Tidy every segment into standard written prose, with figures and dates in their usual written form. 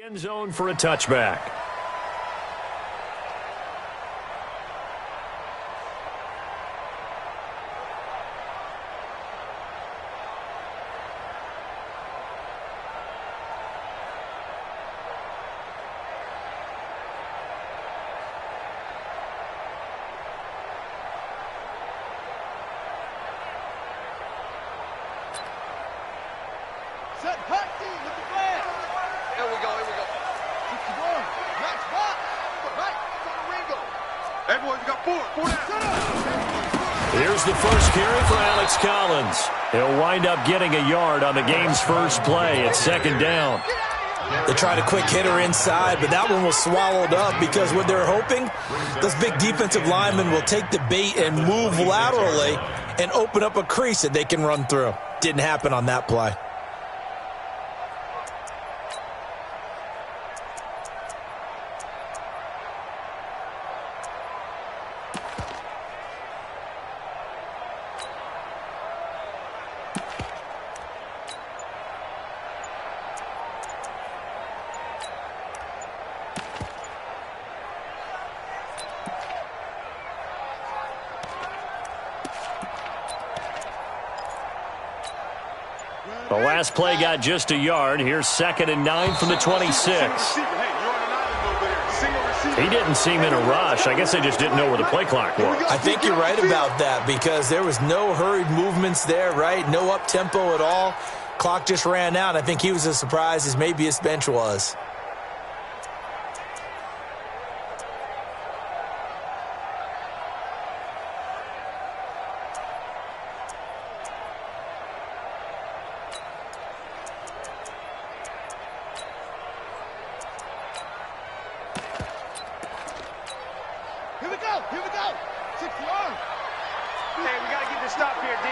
End zone for a touchback. Set hot team with the flag. Here we go. 61. Match box. Right. It's on the Ringo. Hey, boys, we got four down. Here's the first carry for Alex Collins. He'll wind up getting a yard on the game's first play at second down. They tried a quick hitter inside, but that one was swallowed up because what they're hoping, those big defensive linemen will take the bait and move laterally and open up a crease that they can run through. Didn't happen on that play. The last play got just a yard. Here's 2nd and 9 from the 26. He didn't seem in a rush. I guess they just didn't know where the play clock was. I think you're right about that because there was no hurried movements there, right? No up-tempo at all. Clock just ran out. I think he was as surprised as maybe his bench was. Here we go. 6 yards. Hey, we got to get this stop here, D.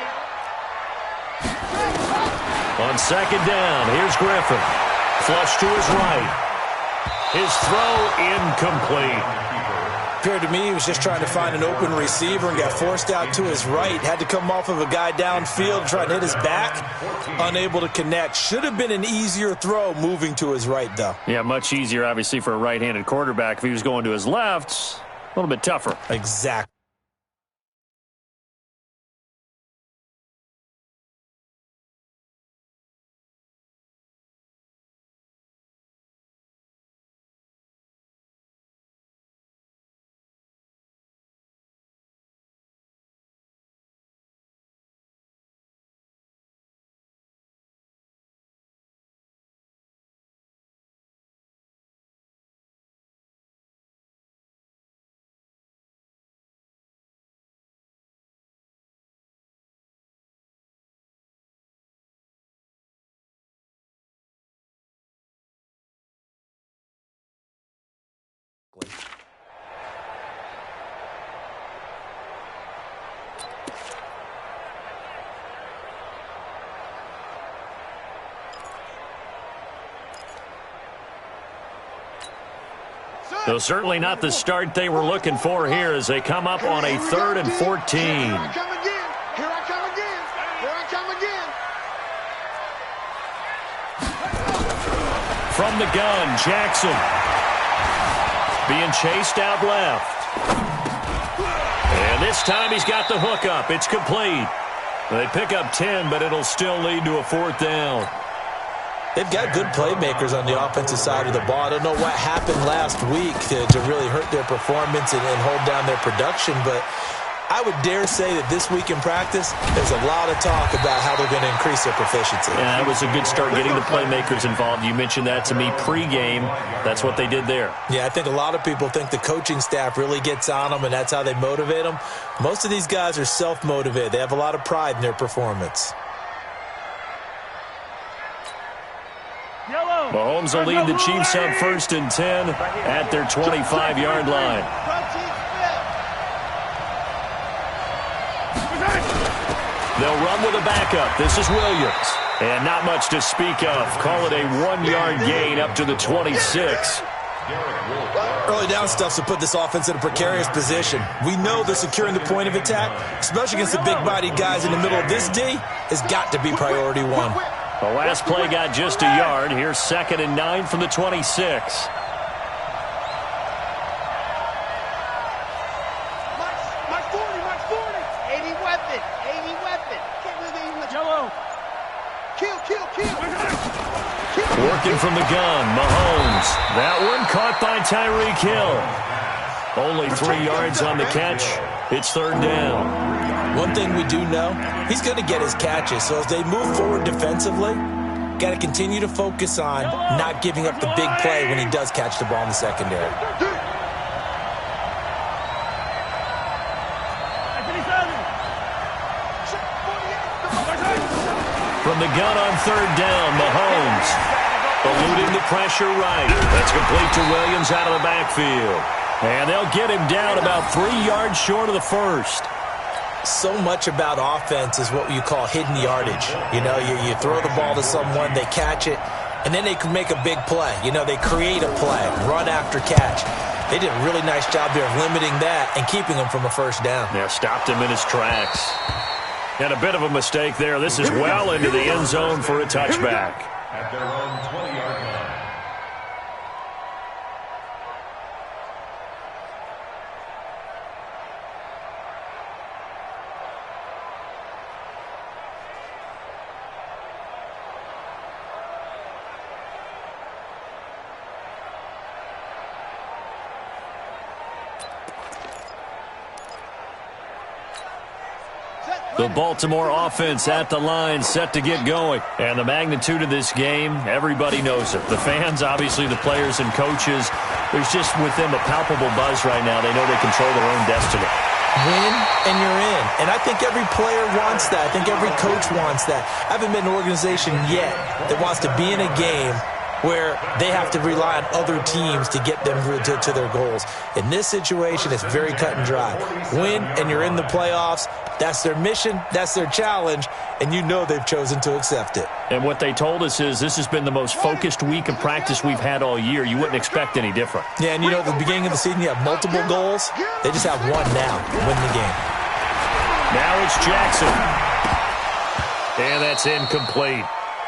On 2nd down, here's Griffin. Flush to his right. His throw incomplete. Appeared to me he was just trying to find an open receiver and got forced out to his right. Had to come off of a guy downfield, trying to hit his back. Unable to connect. Should have been an easier throw moving to his right, though. Yeah, much easier, obviously, for a right-handed quarterback. If he was going to his left, a little bit tougher. Exactly. So certainly not the start they were looking for here as they come up on a 3rd and 14. Here I come again. From the gun, Jackson. Being chased out left. And this time he's got the hook up. It's complete. They pick up 10, but it'll still lead to a 4th down. They've got good playmakers on the offensive side of the ball. I don't know what happened last week to really hurt their performance and hold down their production, but I would dare say that this week in practice, there's a lot of talk about how they're going to increase their proficiency. Yeah, that was a good start getting the playmakers involved. You mentioned that to me pregame. That's what they did there. Yeah, I think a lot of people think the coaching staff really gets on them, and that's how they motivate them. Most of these guys are self-motivated. They have a lot of pride in their performance. Mahomes will lead the Chiefs on 1st and 10 at their 25-yard line. They'll run with a backup. This is Williams. And not much to speak of. Call it a 1-yard gain up to the 26. Early down stuff to put this offense in a precarious position. We know that securing the point of attack, especially against the big-bodied guys in the middle of this D, has got to be priority one. The last play got just a yard. Here's 2nd and 9 from the 26. Mike 40, Mike 40. 80 weapon, 80 weapon. Can't believe they even let Yellow. Kill. Working from the gun, Mahomes. That one caught by Tyreek Hill. Only 3 yards on the catch. It's 3rd down. One thing we do know, he's going to get his catches. So as they move forward defensively, got to continue to focus on not giving up the big play when he does catch the ball in the secondary. From the gun on 3rd down, Mahomes eluding the pressure right. That's complete to Williams out of the backfield. And they'll get him down about 3 yards short of the first. So much about offense is what you call hidden yardage. You know, you throw the ball to someone, they catch it, and then they can make a big play. You know, they create a play, run after catch. They did a really nice job there of limiting that and keeping him from a first down. Yeah, stopped him in his tracks. And a bit of a mistake there. This is well into the end zone for a touchback. At their own 20-yard line. The Baltimore offense at the line, set to get going. And the magnitude of this game, everybody knows it. The fans, obviously the players and coaches. There's just with them a palpable buzz right now. They know they control their own destiny. Win and you're in. And I think every player wants that. I think every coach wants that. I haven't been an organization yet that wants to be in a game where they have to rely on other teams to get them to their goals. In this situation, it's very cut and dry. Win, and you're in the playoffs. That's their mission. That's their challenge. And you know they've chosen to accept it. And what they told us is this has been the most focused week of practice we've had all year. You wouldn't expect any different. Yeah, and you know, at the beginning of the season, you have multiple goals. They just have one now to win the game. Now it's Jackson. And that's incomplete.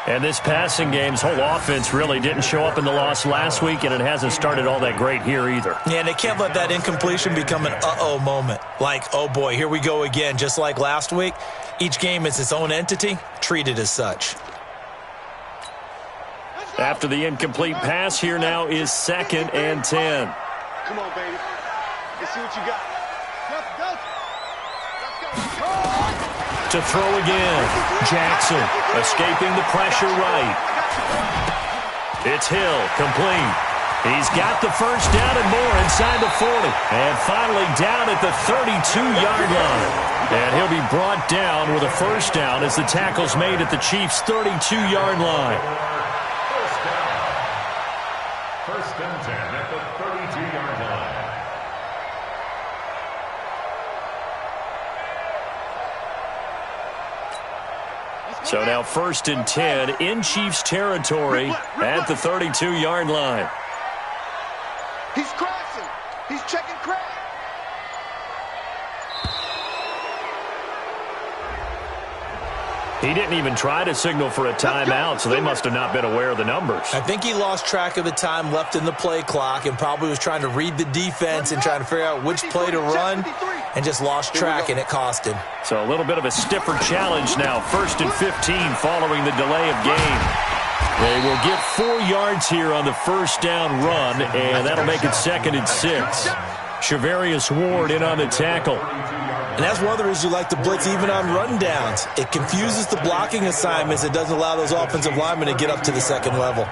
And this passing game's whole offense really didn't show up in the loss last week, and it hasn't started all that great here either. Yeah, and they can't let that incompletion become an uh-oh moment. Like, oh boy, here we go again. Just like last week, each game is its own entity, treated as such. After the incomplete pass, here now is 2nd and 10. Come on, baby. Let's see what you got. To throw again. Jackson escaping the pressure right. It's Hill, complete. He's got the first down and more inside the 40. And finally down at the 32-yard line. And he'll be brought down with a first down as the tackle's made at the Chiefs' 32-yard line. First and 10 at the 32-yard line. So now 1st and 10 in Chiefs territory at the 32-yard line. He's crashing. He's checking crash. He didn't even try to signal for a timeout, so they must have not been aware of the numbers. I think he lost track of the time left in the play clock and probably was trying to read the defense and trying to figure out which play to run and just lost track, and it cost him. So a little bit of a stiffer challenge now. 1st and 15 following the delay of game. They will get 4 yards here on the first down run, and that'll make it 2nd and 6. Shavarius Ward in on the tackle. And that's one of the reasons you like to blitz even on rundowns. It confuses the blocking assignments. It doesn't allow those offensive linemen to get up to the second level.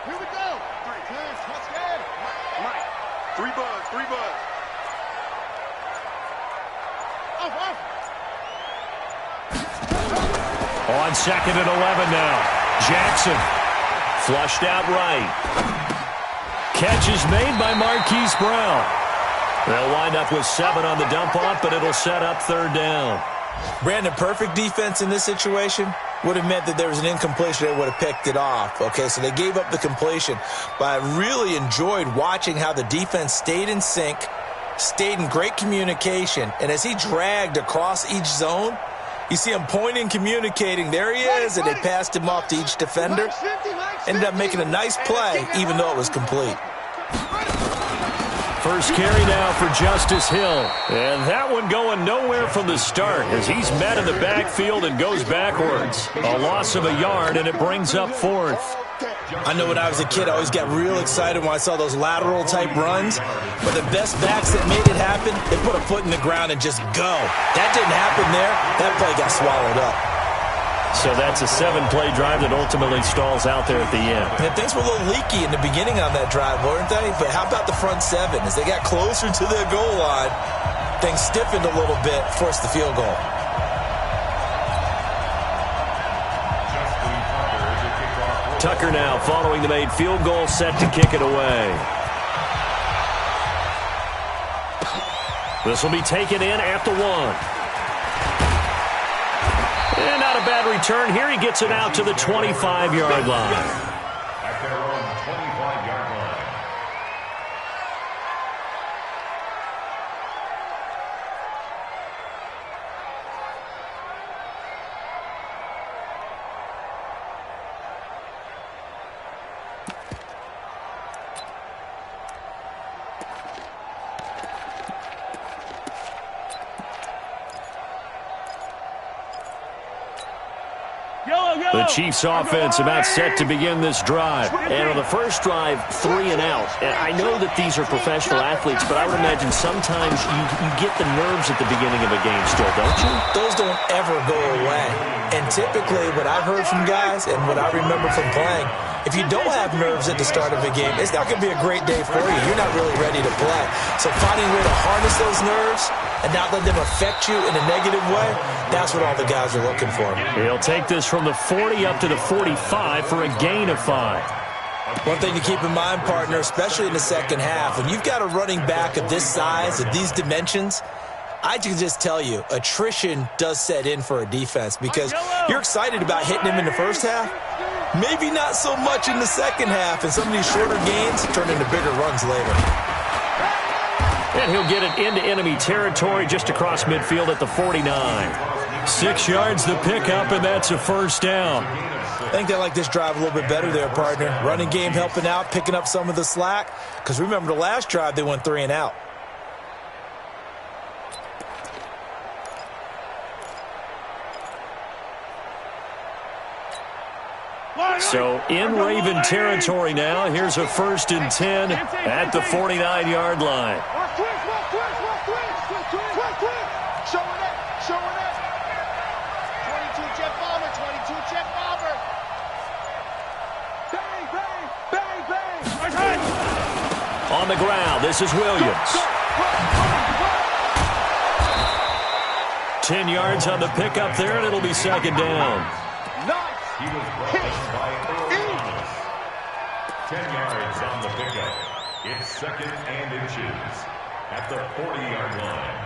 Here we go. 3 times. Let's get it. Mike, 3 buzz, 3 buzz. On 2nd and 11 now. Jackson flushed out right. Catch is made by Marquise Brown. They'll wind up with 7 on the dump off, but it'll set up 3rd down. Brandon, perfect defense in this situation would have meant that there was an incompletion. They would have picked it off. Okay, so they gave up the completion. But I really enjoyed watching how the defense stayed in sync, stayed in great communication, and as he dragged across each zone, you see him pointing, communicating. There he is, and they passed him off to each defender. Ended up making a nice play, even though it was complete. First carry now for Justice Hill. And that one going nowhere from the start as he's met in the backfield and goes backwards. A loss of a yard, and it brings up fourth. I know when I was a kid, I always got real excited when I saw those lateral-type runs. But the best backs that made it happen, they put a foot in the ground and just go. That didn't happen there. That play got swallowed up. So that's a 7-play drive that ultimately stalls out there at the end. And things were a little leaky in the beginning on that drive, weren't they? But how about the front seven? As they got closer to their goal line, things stiffened a little bit, forced the field goal. Tucker now following the made field goal, set to kick it away. This will be taken in at the 1. And not a bad return here. He gets it out to the 25-yard line. At their own 25-yard line. The Chiefs offense about set to begin this drive. And on the first drive, 3 and out. And I know that these are professional athletes, but I would imagine sometimes you get the nerves at the beginning of a game still, don't you? Those don't ever go away. And typically what I've heard from guys and what I remember from playing, if you don't have nerves at the start of a game, it's not going to be a great day for you. You're not really ready to play. So finding a way to harness those nerves and not let them affect you in a negative way, that's what all the guys are looking for. He'll take this from the 40 up to the 45 for a gain of 5. One thing to keep in mind, partner, especially in the second half, when you've got a running back of this size, of these dimensions, I can just tell you, attrition does set in for a defense because you're excited about hitting him in the first half, maybe not so much in the second half, and some of these shorter gains turn into bigger runs later. And he'll get it into enemy territory just across midfield at the 49. 6 yards the pickup, and that's a first down. I think they like this drive a little bit better there, partner. Running game helping out, picking up some of the slack. Because remember the last drive, they went 3 and out. So in Raven territory now, here's a 1st and 10 at the 49-yard line. Showing it. 22 jet bomber, 22 jet bomber. Bang. On the ground, this is Williams. 10 yards on the pickup there, and it'll be 2nd down. He was brought in by Earl Thomas. 10 yards on the pickup. It's 2nd and inches at the 40-yard line.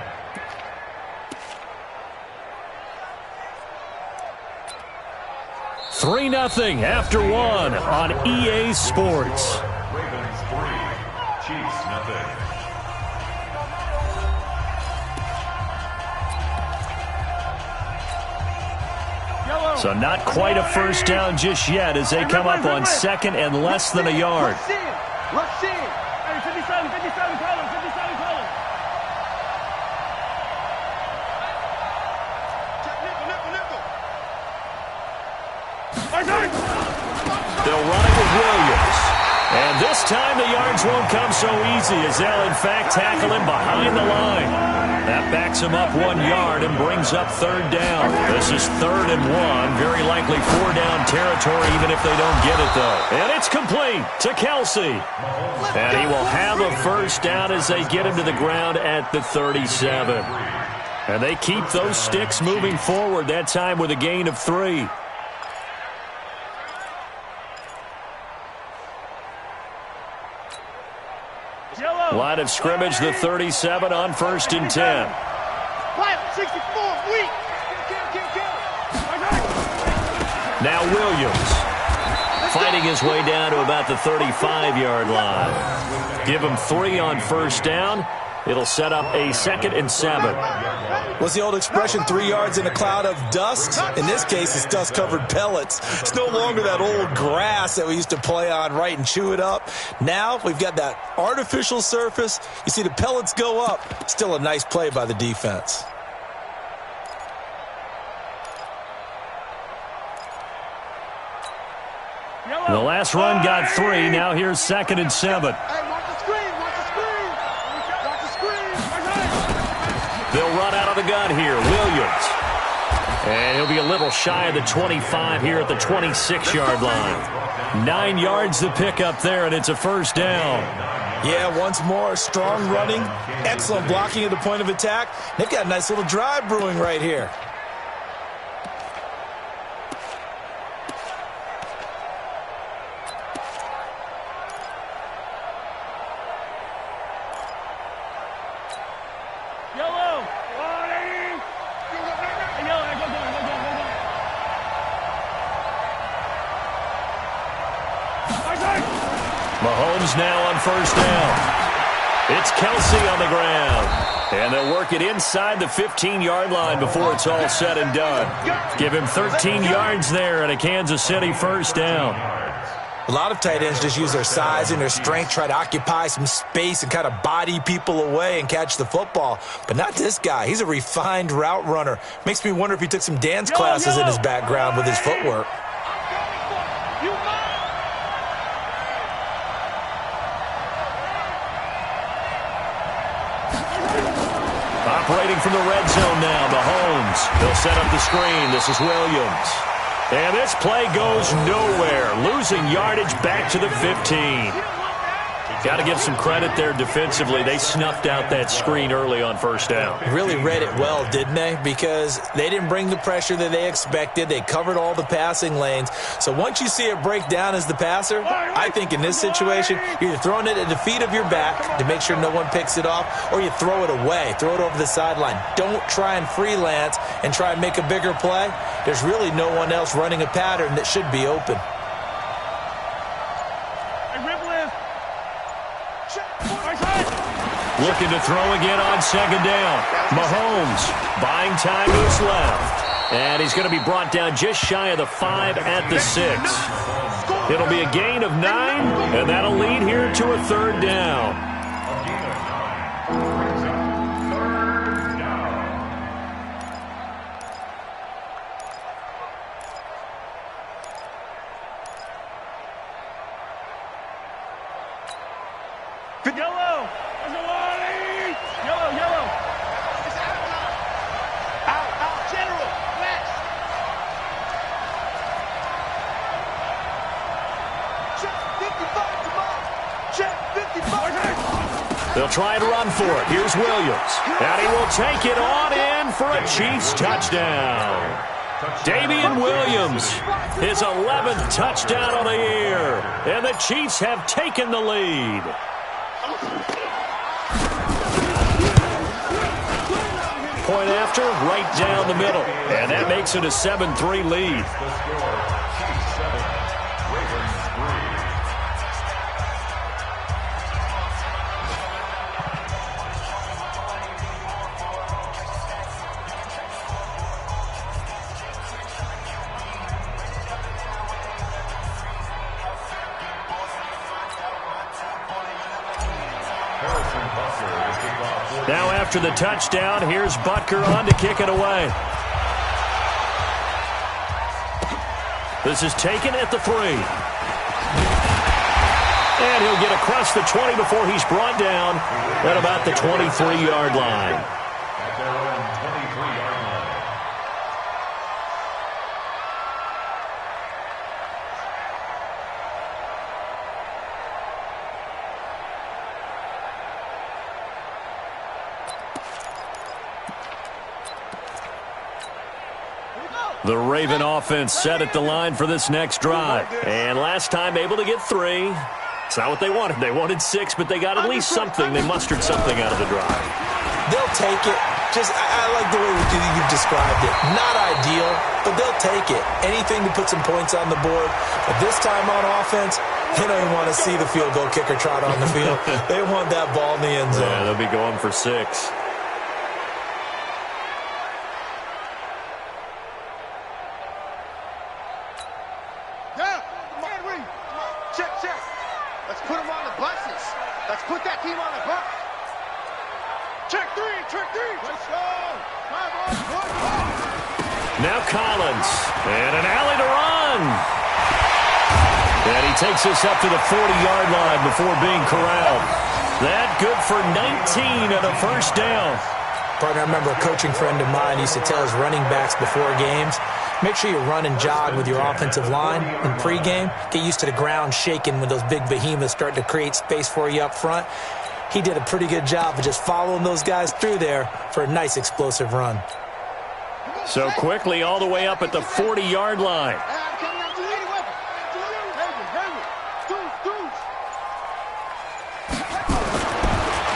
Three 0 after 1 on EA Sports. Ravens 3, Chiefs 0. So not quite a first down just yet as they come up on 2nd and less than a yard. Let's see. Hey, 57, colors. They'll run it with Williams. And this time the yards won't come so easy as they'll in fact tackle him behind the line. That backs him up 1 yard and brings up 3rd down. This is 3rd and 1. Very likely 4-down territory even if they don't get it though. And it's complete to Kelsey. And he will have a first down as they get him to the ground at the 37. And they keep those sticks moving forward, that time with a gain of 3. Line of scrimmage, the 37 on 1st and 10. 64, weak. Now Williams fighting his way down to about the 35-yard line. Give him 3 on 1st down, It'll set up a 2nd and 7. What's the old expression, 3 yards in a cloud of dust? In this case, it's dust-covered pellets. It's no longer that old grass that we used to play on, right, and chew it up. Now we've got that artificial surface. You see the pellets go up. Still a nice play by the defense. The last run got 3. Now here's 2nd and 7. Hey, watch the screen, watch the screen. Watch the screen. They'll run out of the gun here. Williams. And he'll be a little shy of the 25 here at the 26-yard line. 9 yards to pick up there, and it's a first down. Yeah, once more, strong running, excellent blocking at the point of attack. They've got a nice little drive brewing right here. Mahomes now on first down. It's Kelsey on the ground. And they'll work it inside the 15-yard line before it's all said and done. Give him 13 yards there and a Kansas City first down. A lot of tight ends just use their size and their strength, try to occupy some space and kind of body people away and catch the football. But not this guy. He's a refined route runner. Makes me wonder if he took some dance classes in his background with his footwork. Operating from the red zone now, Mahomes. They'll set up the screen. This is Williams. And this play goes nowhere. Losing yardage back to the 15. Got to give some credit there defensively. They snuffed out that screen early on first down. Really read it well, didn't they? Because they didn't bring the pressure that they expected. They covered all the passing lanes. So once you see it break down as the passer, I think in this situation, you're either throwing it at the feet of your back to make sure no one picks it off, or you throw it away, throw it over the sideline. Don't try and freelance and try and make a bigger play. There's really no one else running a pattern that should be open. Looking to throw again on second down. Mahomes buying time to his left. And he's going to be brought down just shy of the 5 at the 6. It'll be a gain of 9, and that'll lead here to a third down. They'll try and run for it. Here's Williams. And he will take it on in for a Chiefs touchdown. Damian Williams, his 11th touchdown of the year. And the Chiefs have taken the lead. Point after, right down the middle. And that makes it a 7-3 lead. Now after the touchdown, here's Butker on to kick it away. This is taken at the 3. And he'll get across the 20 before he's brought down at about the 23-yard line. At their own 23-yard line. The Raven offense set at the line for this next drive. And last time able to get 3. It's not what they wanted. They wanted 6, but they got at least something. They mustered something out of the drive. They'll take it. I like the way you've described it. Not ideal, but they'll take it. Anything to put some points on the board. But this time on offense, They don't even want to see the field goal kicker trot on the field. They want that ball in the end zone. Yeah, they'll be going for 6. Check. Let's put them on the buses. Let's put that team on the bus. Check 3. Let's go. Now Collins, and an alley to run. And he takes us up to the 40-yard line before being corralled. That good for 19 and a first down. Partner, I remember a coaching friend of mine used to tell his running backs before games, make sure you run and jog with your offensive line in pregame. Get used to the ground shaking when those big behemoths start to create space for you up front. He did a pretty good job of just following those guys through there for a nice explosive run. So quickly all the way up at the 40-yard line.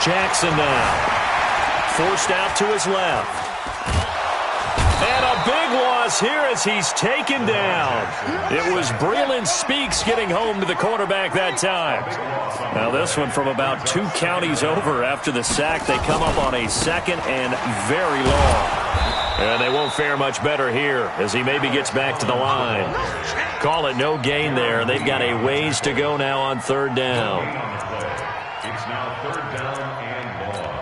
Jackson now. Forced out to his left. And a big loss here as he's taken down. It was Breland Speaks getting home to the quarterback that time. Now this one from about 2 counties over after the sack. They come up on a 2nd and very long. And they won't fare much better here as he maybe gets back to the line. Call it no gain there. They've got a ways to go now on 3rd down. It's now 3rd down and long.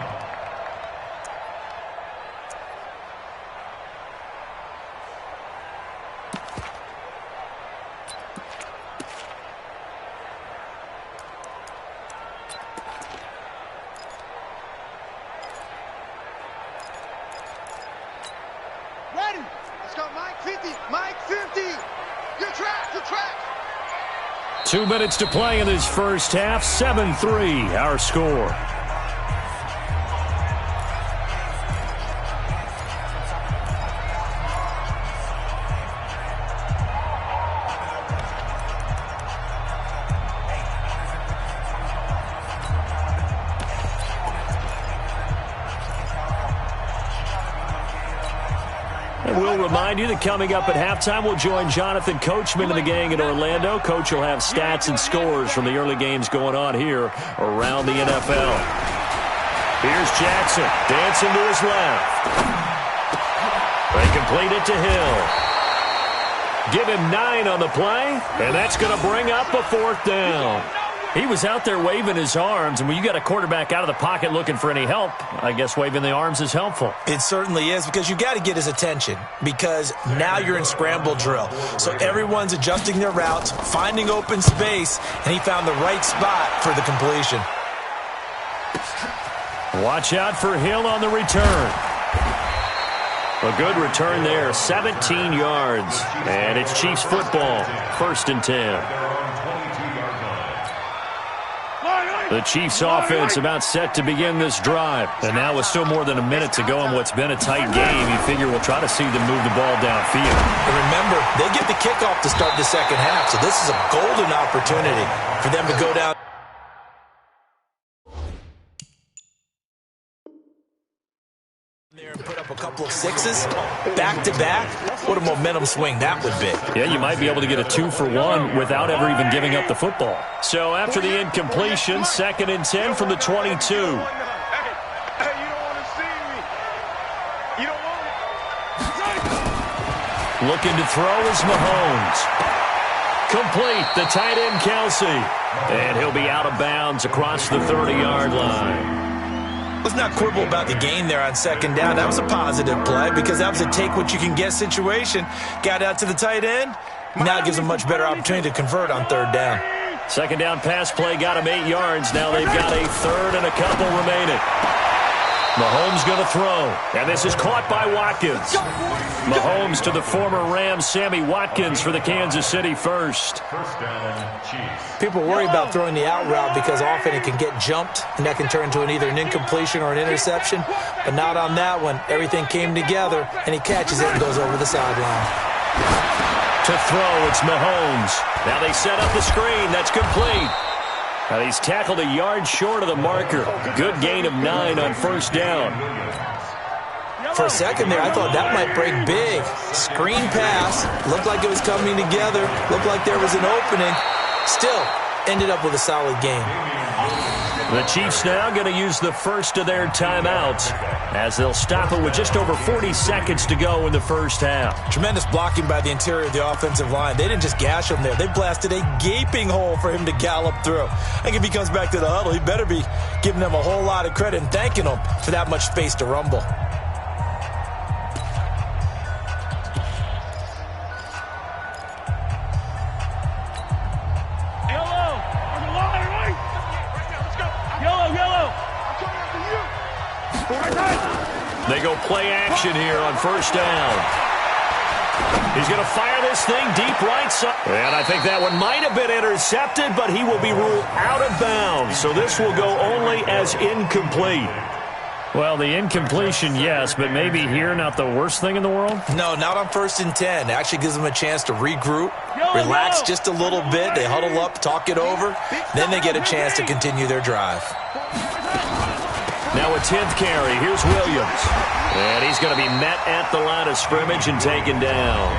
Ready. Let's go, Mike 50. Mike 50. Good track. 2 minutes to play in this first half. 7-3 our score. And we'll remind you that coming up at halftime, we'll join Jonathan Coachman and the gang in Orlando. Coach will have stats and scores from the early games going on here around the NFL. Here's Jackson, dancing to his left. They complete it to Hill. Give him 9 on the play, and that's going to bring up a 4th down. He was out there waving his arms, and when you got a quarterback out of the pocket looking for any help, I guess waving the arms is helpful. It certainly is, because you got to get his attention, because now you're in scramble drill. So everyone's adjusting their routes, finding open space, and he found the right spot for the completion. Watch out for Hill on the return. A good return there, 17 yards, and it's Chiefs football, 1st and 10. The Chiefs offense about set to begin this drive. And now with still more than a minute to go in what's been a tight game, you figure we'll try to see them move the ball downfield. And remember, they get the kickoff to start the second half, so this is a golden opportunity for them to go down there and put up a couple of 6s back-to-back. What a momentum swing that would be. Yeah, you might be able to get a 2-for-1 without ever even giving up the football. So after the incompletion, 2nd and 10 from the 22. Hey, you don't want to see me. You don't want it. Looking to throw is Mahomes. Complete, the tight end Kelsey. And he'll be out of bounds across the 30-yard line. Let's not quibble about the gain there on 2nd down. That was a positive play because that was a take-what-you-can-get situation. Got out to the tight end. Now it gives them a much better opportunity to convert on 3rd down. 2nd down pass play got him 8 yards. Now they've got a 3rd and a couple remaining. Mahomes going to throw. And this is caught by Watkins. Mahomes to the former Rams, Sammy Watkins for the Kansas City first. 1st down, Chiefs. People worry about throwing the out route because often it can get jumped, and that can turn into either an incompletion or an interception. But not on that one. Everything came together, and he catches it and goes over the sideline. To throw, it's Mahomes. Now they set up the screen. That's complete. Now he's tackled a yard short of the marker. Good gain of 9 on 1st down. For a second there, I thought that might break big. Screen pass. Looked like it was coming together. Looked like there was an opening. Still, ended up with a solid game. The Chiefs now going to use the first of their timeouts as they'll stop it with just over 40 seconds to go in the first half. Tremendous blocking by the interior of the offensive line. They didn't just gash him there. They blasted a gaping hole for him to gallop through. I think if he comes back to the huddle, he better be giving them a whole lot of credit and thanking them for that much space to rumble. They go play action here on first down. He's going to fire this thing deep right side. And I think that one might have been intercepted, but he will be ruled out of bounds. So this will go only as incomplete. Well, the incompletion, yes, but maybe here not the worst thing in the world? No, not on 1st and 10. It actually gives them a chance to regroup, relax just a little bit. They huddle up, talk it over. Then they get a chance to continue their drive. Now a 10th carry. Here's Williams. And he's going to be met at the line of scrimmage and taken down.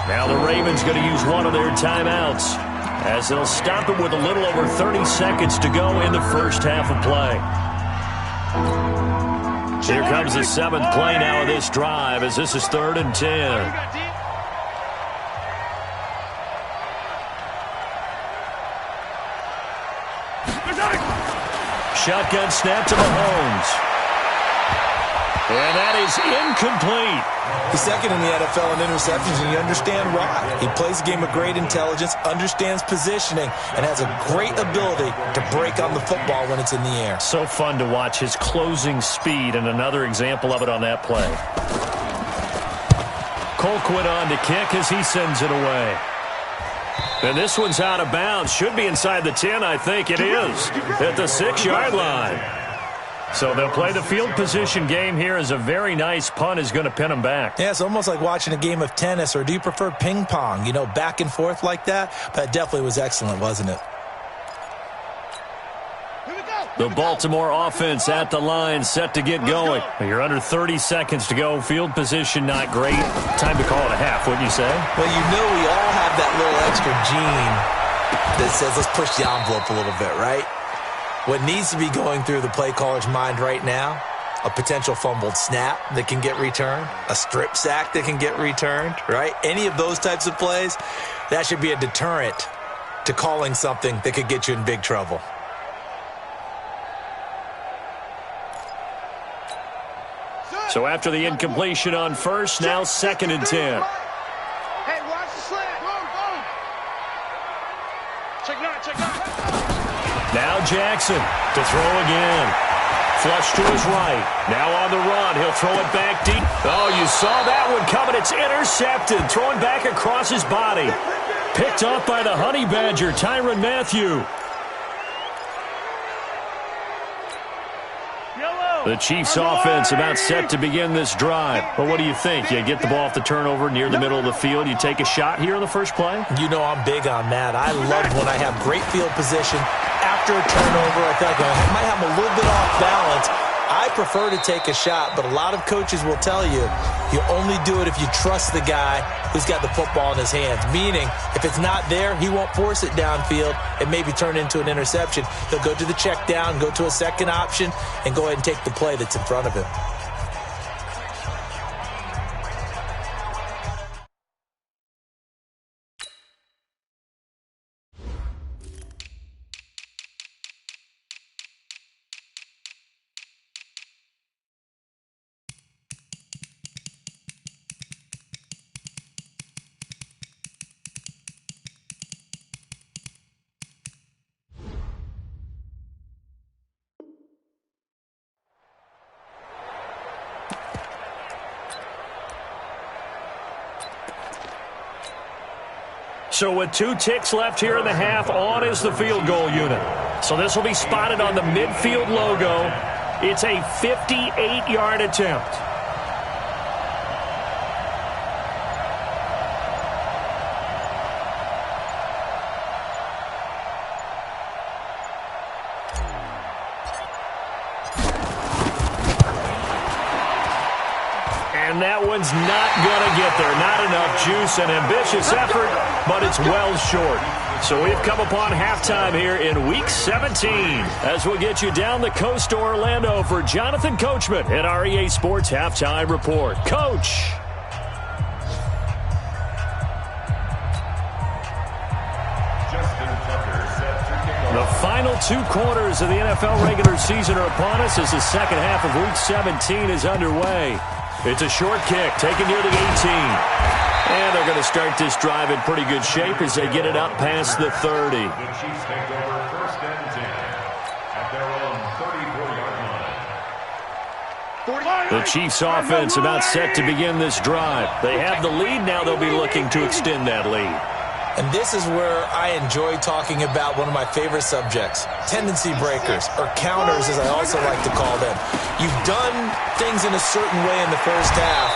Now the Ravens going to use one of their timeouts as they'll stop it with a little over 30 seconds to go in the first half of play. Here comes the 7th play now of this drive as this is 3rd and 10. Shotgun snap to Mahomes. And that is incomplete. He's second in the NFL in interceptions, and you understand why. He plays a game of great intelligence, understands positioning, and has a great ability to break on the football when it's in the air. So fun to watch his closing speed, and another example of it on that play. Colquitt on to kick as he sends it away. And this one's out of bounds. Should be inside the 10, I think it is. At the 6-yard line. So they'll play the field position game here as a very nice punt is going to pin them back. Yeah, it's almost like watching a game of tennis, or do you prefer ping pong? You know, back and forth like that? That definitely was excellent, wasn't it? The Baltimore offense at the line, set to get going. You're under 30 seconds to go. Field position not great. Time to call it a half, wouldn't you say? Well, you know we all have that little extra gene that says let's push the envelope a little bit, right? What needs to be going through the play caller's mind right now, a potential fumbled snap that can get returned, a strip sack that can get returned, right? Any of those types of plays, that should be a deterrent to calling something that could get you in big trouble. So after the incompletion on first, now 2nd and 10. Hey, watch the slant. Go, go. Check 9, check 9. Now Jackson to throw again. Flush to his right. Now on the run. He'll throw it back deep. Oh, you saw that one coming. It's intercepted. Throwing back across his body. Picked up by the Honey Badger, Tyrann Mathieu. The Chiefs offense about set to begin this drive. But what do you think? You get the ball off the turnover near the middle of the field. You take a shot here in the first play? You know I'm big on that. I love when I have great field position. After a turnover, I feel like I might have a little bit off balance. I prefer to take a shot, but a lot of coaches will tell you, you only do it if you trust the guy who's got the football in his hands. Meaning, if it's not there, he won't force it downfield and maybe turn into an interception. He'll go to the check down, go to a second option, and go ahead and take the play that's in front of him. So with 2 ticks left here in the half, on is the field goal unit. So this will be spotted on the midfield logo. It's a 58-yard attempt. And that one's not going to get there. Not enough juice and ambitious effort, but it's well short. So we've come upon halftime here in Week 17 as we'll get you down the coast to Orlando for Jonathan Coachman at our EA Sports Halftime Report. Coach. The final 2 quarters of the NFL regular season are upon us as the second half of Week 17 is underway. It's a short kick taken near the 18. And they're going to start this drive in pretty good shape as they get it up past the 30. The Chiefs take over 1st and 10 at their own 34-yard line. The Chiefs offense about set to begin this drive. They have the lead now. They'll be looking to extend that lead. And this is where I enjoy talking about one of my favorite subjects, tendency breakers, or counters as I also like to call them. You've done things in a certain way in the first half,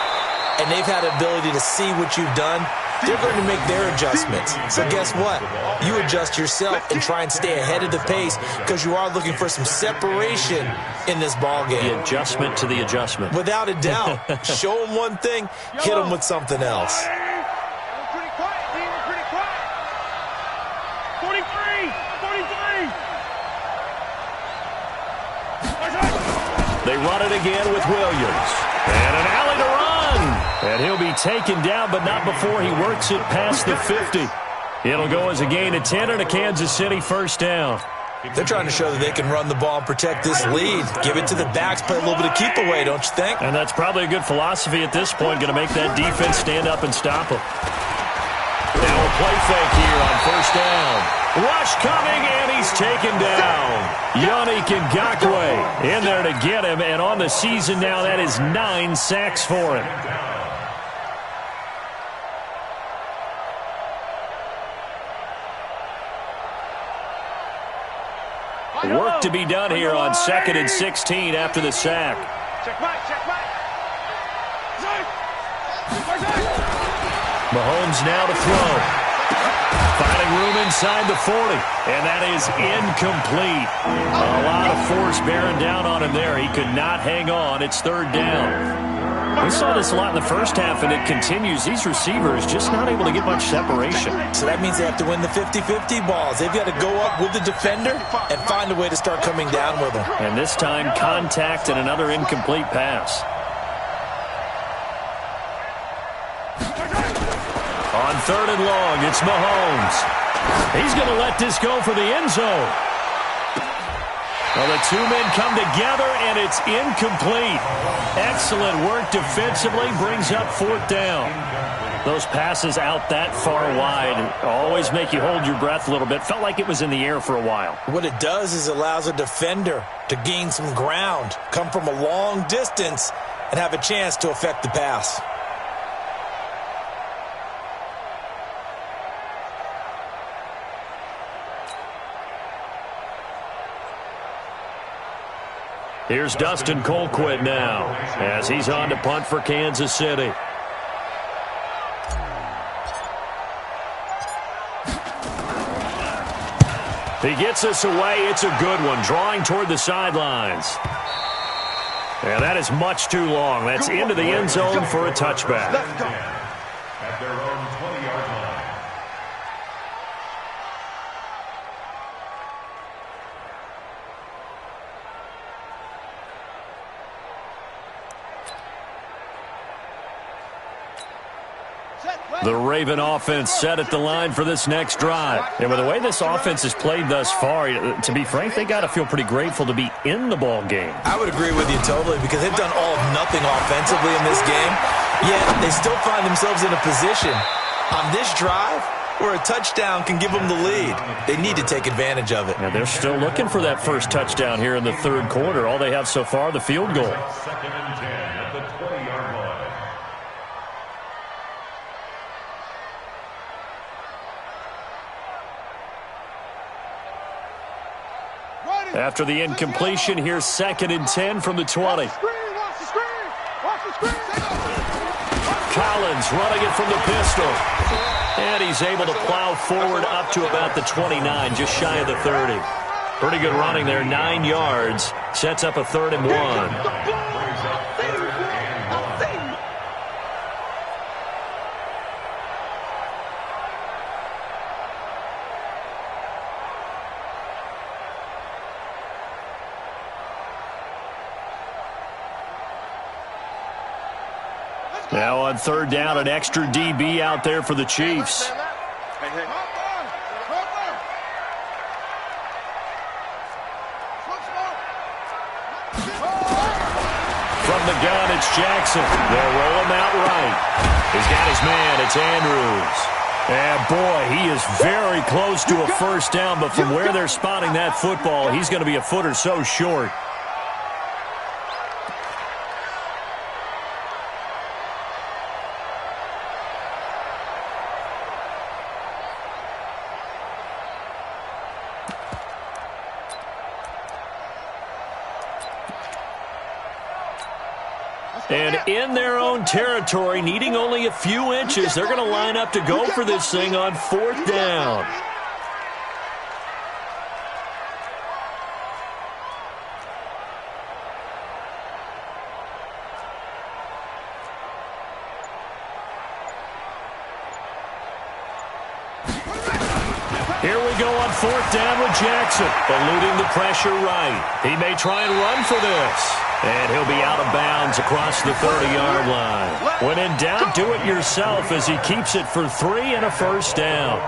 and they've had the ability to see what you've done. They're going to make their adjustments. So guess what? You adjust yourself and try and stay ahead of the pace because you are looking for some separation in this ball game. The adjustment to the adjustment. Without a doubt. Show them one thing, hit them with something else. They run it again with Williams. And an alley to run. And he'll be taken down, but not before he works it past the 50. It'll go as a gain of 10 and a Kansas City first down. They're trying to show that they can run the ball and protect this lead. Give it to the backs, play a little bit of keep away, don't you think? And that's probably a good philosophy at this point, going to make that defense stand up and stop them. Now a play fake here on first down. Rush coming, and he's taken down. Yannick Ngakoue in there to get him, and on the season now, that is 9 sacks for him. Work to be done here on 2nd and 16 after the sack. Mahomes now to throw. Finding room inside the 40, and that is incomplete. A lot of force bearing down on him there. He could not hang on. It's 3rd down. We saw this a lot in the first half, and it continues. These receivers just not able to get much separation. So that means they have to win the 50-50 balls. They've got to go up with the defender and find a way to start coming down with them. And this time, contact and another incomplete pass. On 3rd and long, it's Mahomes. He's going to let this go for the end zone. Well, the 2 men come together, and it's incomplete. Excellent work defensively, brings up 4th down. Those passes out that far wide always make you hold your breath a little bit. Felt like it was in the air for a while. What it does is allows a defender to gain some ground, come from a long distance, and have a chance to affect the pass. Here's Dustin Colquitt now as he's on to punt for Kansas City. He gets us away. It's a good one, drawing toward the sidelines. And that is much too long. That's into the end zone for a touchback. At their own 20-yard line. The Raven offense set at the line for this next drive. And with the way this offense has played thus far, to be frank, they got to feel pretty grateful to be in the ball game. I would agree with you totally because they've done all of nothing offensively in this game, yet they still find themselves in a position on this drive where a touchdown can give them the lead. They need to take advantage of it. And they're still looking for that first touchdown here in the 3rd quarter. All they have so far, the field goal. 2nd and 10 at the 20-yard line. After the incompletion, here's 2nd and 10 from the 20. Collins running it from the pistol. And he's able to plow forward up to about the 29, just shy of the 30. Pretty good running there, 9 yards. Sets up a 3rd and 1. Now on third down, an extra DB out there for the Chiefs. Hey. From the gun, it's Jackson. They'll roll him out right. He's got his man. It's Andrews. And, boy, he is very close to a first down, but from where they're spotting that football, he's going to be a foot or so short. And in their own territory, needing only a few inches, they're going to line up to go for this thing on fourth down. Here we go on fourth down with Jackson, eluding the pressure right. He may try and run for this. And he'll be out of bounds across the 30-yard line. When in doubt, do it yourself as he keeps it for 3 and a first down.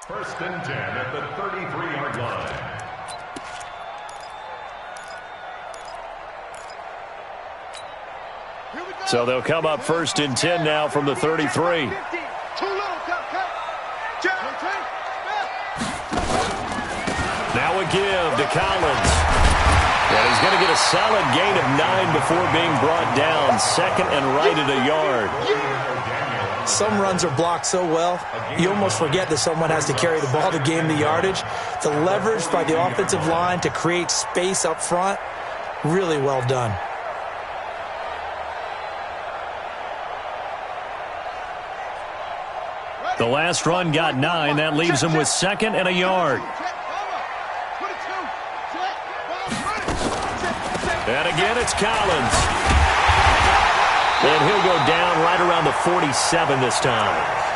First and 10 at the 33-yard line. So they'll come up first and 10 now from the 33. Now a give to Collins. And he's going to get a solid gain of 9 before being brought down. Second and right at a yard. Some runs are blocked so well, you almost forget that someone has to carry the ball to gain the yardage. The leverage by the offensive line to create space up front, really well done. The last run got 9. That leaves him with second and a yard. And again, it's Collins. And he'll go down right around the 47 this time.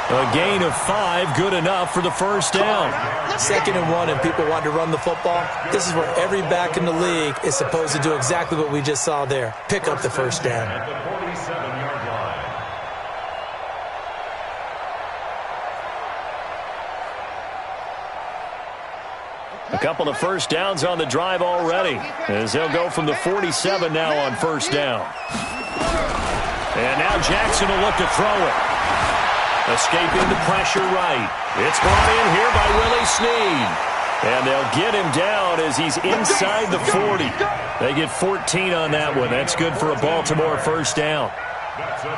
A gain of 5, good enough for the first down. 2nd and 1, and people want to run the football. This is where every back in the league is supposed to do exactly what we just saw there. Pick up the first down. At the 47-yard line. A couple of first downs on the drive already, as they'll go from the 47 now on first down. And now Jackson will look to throw it. Escaping the pressure right. It's brought in here by Willie Snead. And they'll get him down as he's inside the 40. They get 14 on that one. That's good for a Baltimore first down.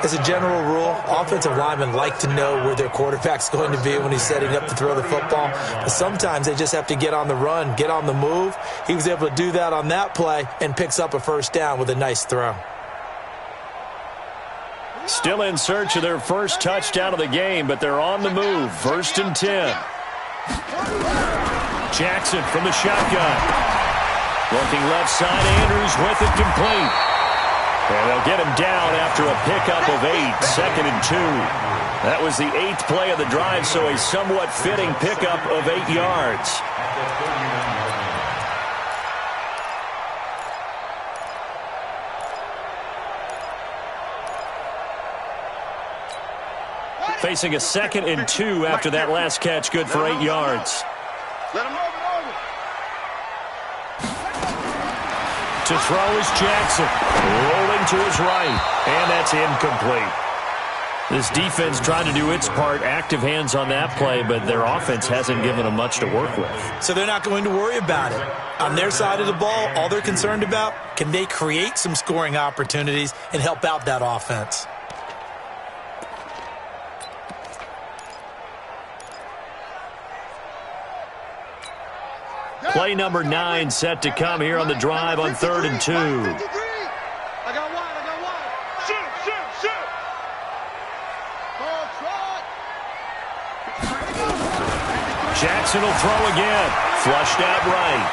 As a general rule, offensive linemen like to know where their quarterback's going to be when he's setting up to throw the football. But sometimes they just have to get on the run, get on the move. He was able to do that on that play and picks up a first down with a nice throw. Still in search of their first touchdown of the game, but they're on the move. First and 10. Jackson from the shotgun. Looking left side, Andrews with it complete. And they'll get him down after a pickup of 8, 2nd and 2. That was the 8th play of the drive, so a somewhat fitting pickup of 8 yards. Facing a 2nd and 2 after that last catch, good for 8 yards. Let him move it over. To throw is Jackson. Rolling to his right. And that's incomplete. This defense trying to do its part, active hands on that play, but their offense hasn't given them much to work with. So they're not going to worry about it. On their side of the ball, all they're concerned about, can they create some scoring opportunities and help out that offense? Play number 9 set to come here on the drive on 3rd and 2. I got one. Shoot. Jackson will throw again. Flushed out right.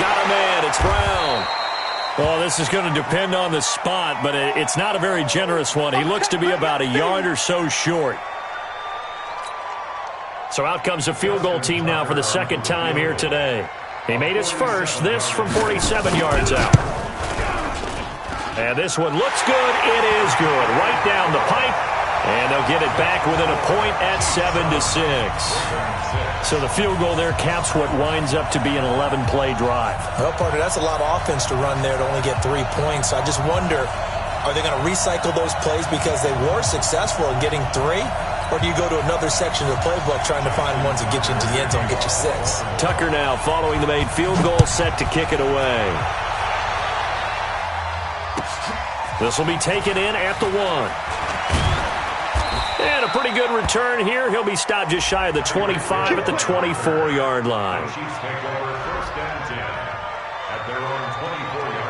Got a man. It's Brown. Well, this is going to depend on the spot, but it's not a very generous one. He looks to be about a yard or so short. So out comes a field goal team now for the second time here today. He made his first, this from 47 yards out. And this one looks good. It is good. Right down the pipe. And they'll get it back within a point at 7-6. So the field goal there caps what winds up to be an 11-play drive. Well, partner, that's a lot of offense to run there to only get 3 points. I just wonder, are they going to recycle those plays because they were successful in getting 3? Or do you go to another section of the playbook trying to find ones that get you into the end zone, get you 6? Tucker now following the made field goal, set to kick it away. This will be taken in at the 1. And a pretty good return here. He'll be stopped just shy of the 25 at the 24-yard line. Chiefs take over 1st and 10 at their own 24-yard line.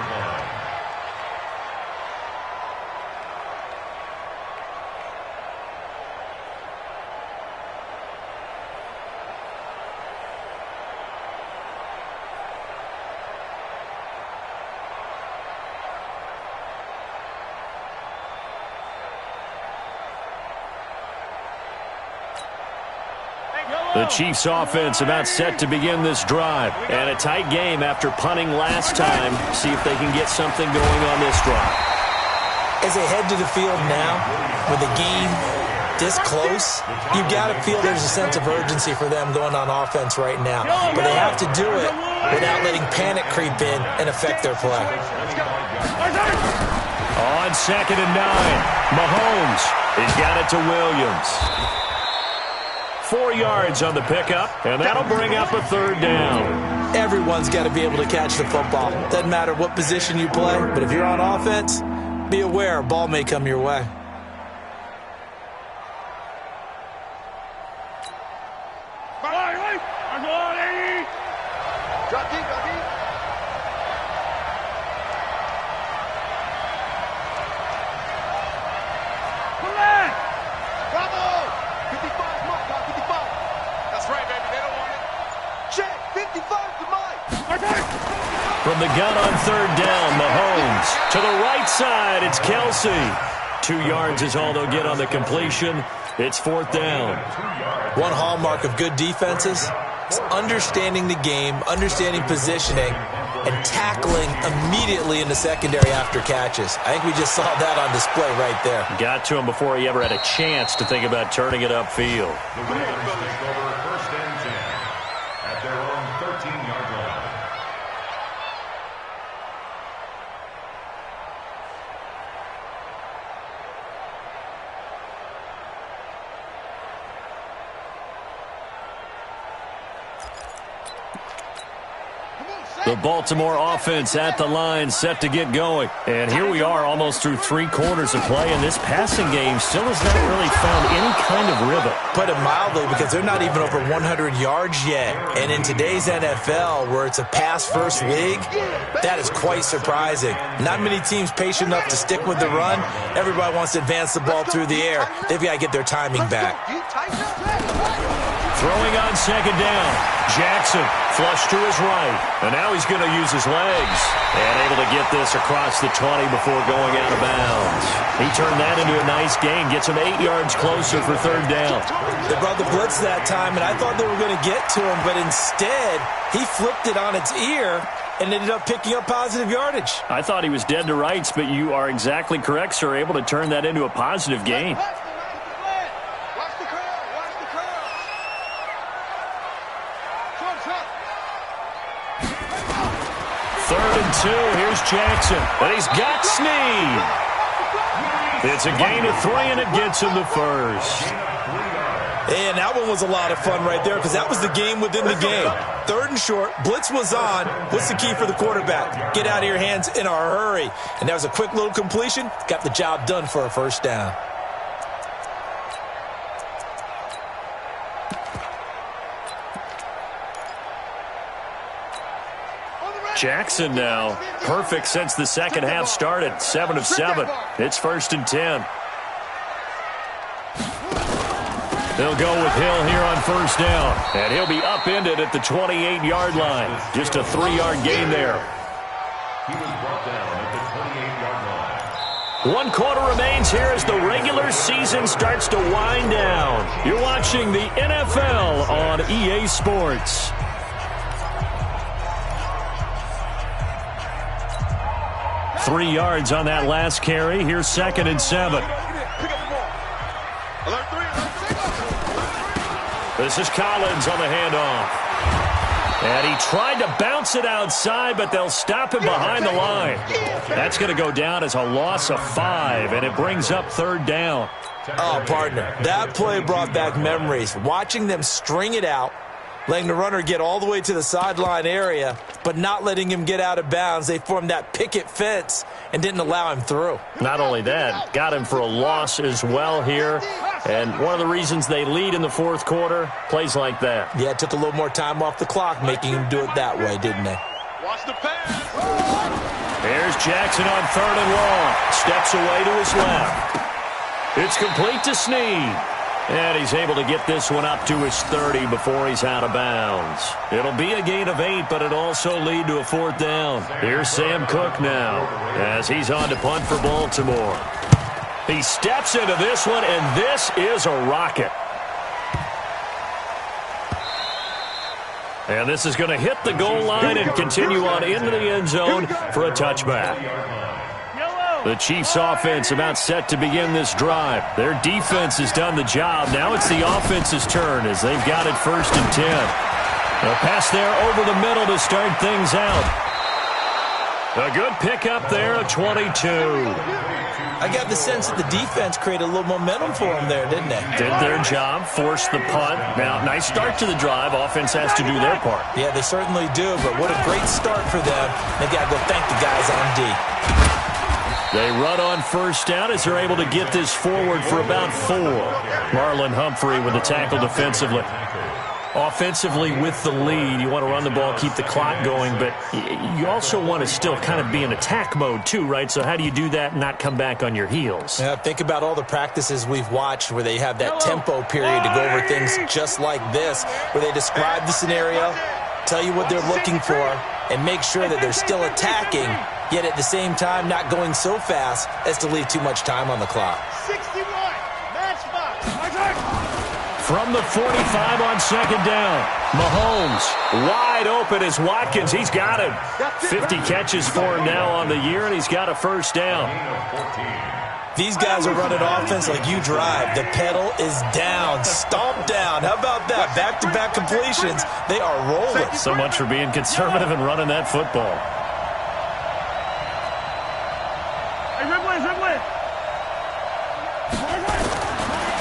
The Chiefs offense about set to begin this drive. And a tight game after punting last time. See if they can get something going on this drive. As they head to the field now, with the game this close, you've got to feel there's a sense of urgency for them going on offense right now. But they have to do it without letting panic creep in and affect their play. On 2nd and 9, Mahomes. He's got it to Williams. 4 yards on the pickup, and that'll bring up a 3rd down. Everyone's got to be able to catch the football. Doesn't matter what position you play, but if you're on offense, be aware a ball may come your way. Drop deep. Bravo! 55's mark, 55. That's right, baby. They don't want it. Check. 55's the mark. From the gun on 3rd down, Mahomes. To the right side, it's Kelsey. 2 yards is all they'll get on the completion. It's 4th down. One hallmark of good defenses is understanding the game, understanding positioning, and tackling immediately in the secondary after catches. I think we just saw that on display right there. Got to him before he ever had a chance to think about turning it upfield. The Raiders take over 1st and 10 at their own 13-yard line. The Baltimore offense at the line, set to get going. And here we are almost through 3 quarters of play, and this passing game still has not really found any kind of rhythm. Put it mildly, because they're not even over 100 yards yet. And in today's NFL, where it's a pass-first league, that is quite surprising. Not many teams patient enough to stick with the run. Everybody wants to advance the ball through the air. They've got to get their timing back. Throwing on 2nd down. Jackson flush to his right. And now he's going to use his legs. And able to get this across the 20 before going out of bounds. He turned that into a nice gain. Gets him 8 yards closer for 3rd down. They brought the blitz that time, and I thought they were going to get to him. But instead, he flipped it on its ear and ended up picking up positive yardage. I thought he was dead to rights, but you are exactly correct, sir. Able to turn that into a positive gain. Third and 2. Here's Jackson. And he's got Snead. It's a gain of 3, and it gets him the first. And that one was a lot of fun right there because that was the game within the game. 3rd and short, blitz was on. What's the key for the quarterback? Get out of your hands in a hurry. And that was a quick little completion. Got the job done for a first down. Jackson now, perfect since the second half started. 7 of 7. It's 1st and 10. They'll go with Hill here on first down. And he'll be upended at the 28-yard line. Just a 3-yard gain there. He was brought down at the 28-yard line. 1 quarter remains here as the regular season starts to wind down. You're watching the NFL on EA Sports. Three yards on that last carry. Here's 2nd and 7. This is Collins on the handoff. And he tried to bounce it outside, but they'll stop him behind the line. That's going to go down as a loss of 5, and it brings up 3rd down. Oh, partner, that play brought back memories. Watching them string it out, letting the runner get all the way to the sideline area, but not letting him get out of bounds. They formed that picket fence and didn't allow him through. Not only that, got him for a loss as well here. And one of the reasons they lead in the 4th quarter, plays like that. Yeah, it took a little more time off the clock, making him do it that way, didn't they? Watch the pass. Here's Jackson on 3rd and long. Steps away to his left. It's complete to Snead. And he's able to get this one up to his 30 before he's out of bounds. It'll be a gain of 8, but it'll also lead to a 4th down. Here's Sam Cook now as he's on to punt for Baltimore. He steps into this one, and this is a rocket. And this is going to hit the goal line and continue on into the end zone for a touchback. The Chiefs offense about set to begin this drive. Their defense has done the job. Now it's the offense's turn as they've got it 1st and 10. A pass there over the middle to start things out. A good pickup there, a 22. I got the sense that the defense created a little momentum for them there, didn't they? Did their job, forced the punt. Now, nice start to the drive. Offense has to do their part. Yeah, they certainly do, but what a great start for them. They've got to go thank the guys on D. They run on first down as they're able to get this forward for about 4. Marlon Humphrey with the tackle defensively. Offensively with the lead, you want to run the ball, keep the clock going, but you also want to still kind of be in attack mode too, right? So how do you do that and not come back on your heels? Yeah, think about all the practices we've watched where they have that tempo period to go over things just like this, where they describe the scenario, tell you what they're looking for, and make sure that they're still attacking, yet at the same time not going so fast as to leave too much time on the clock. 61, matchbox. From the 45 on second down, Mahomes wide open as Watkins. He's got him. 50 catches for him now on the year, and he's got a first down. These guys are running offense like you drive. The pedal is down, stomped down. How about that? Back-to-back completions. They are rolling. So much for being conservative and running that football.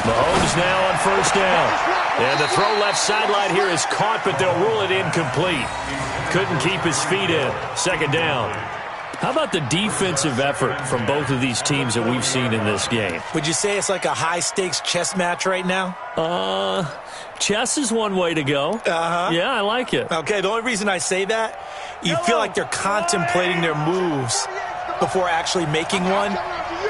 Mahomes now on first down. And the throw left sideline here is caught, but they'll rule it incomplete. Couldn't keep his feet in. Second down. How about the defensive effort from both of these teams that we've seen in this game? Would you say it's like a high-stakes chess match right now? Chess is one way to go. Yeah, I like it. Okay, the only reason I say that, you feel like they're contemplating their moves before actually making one,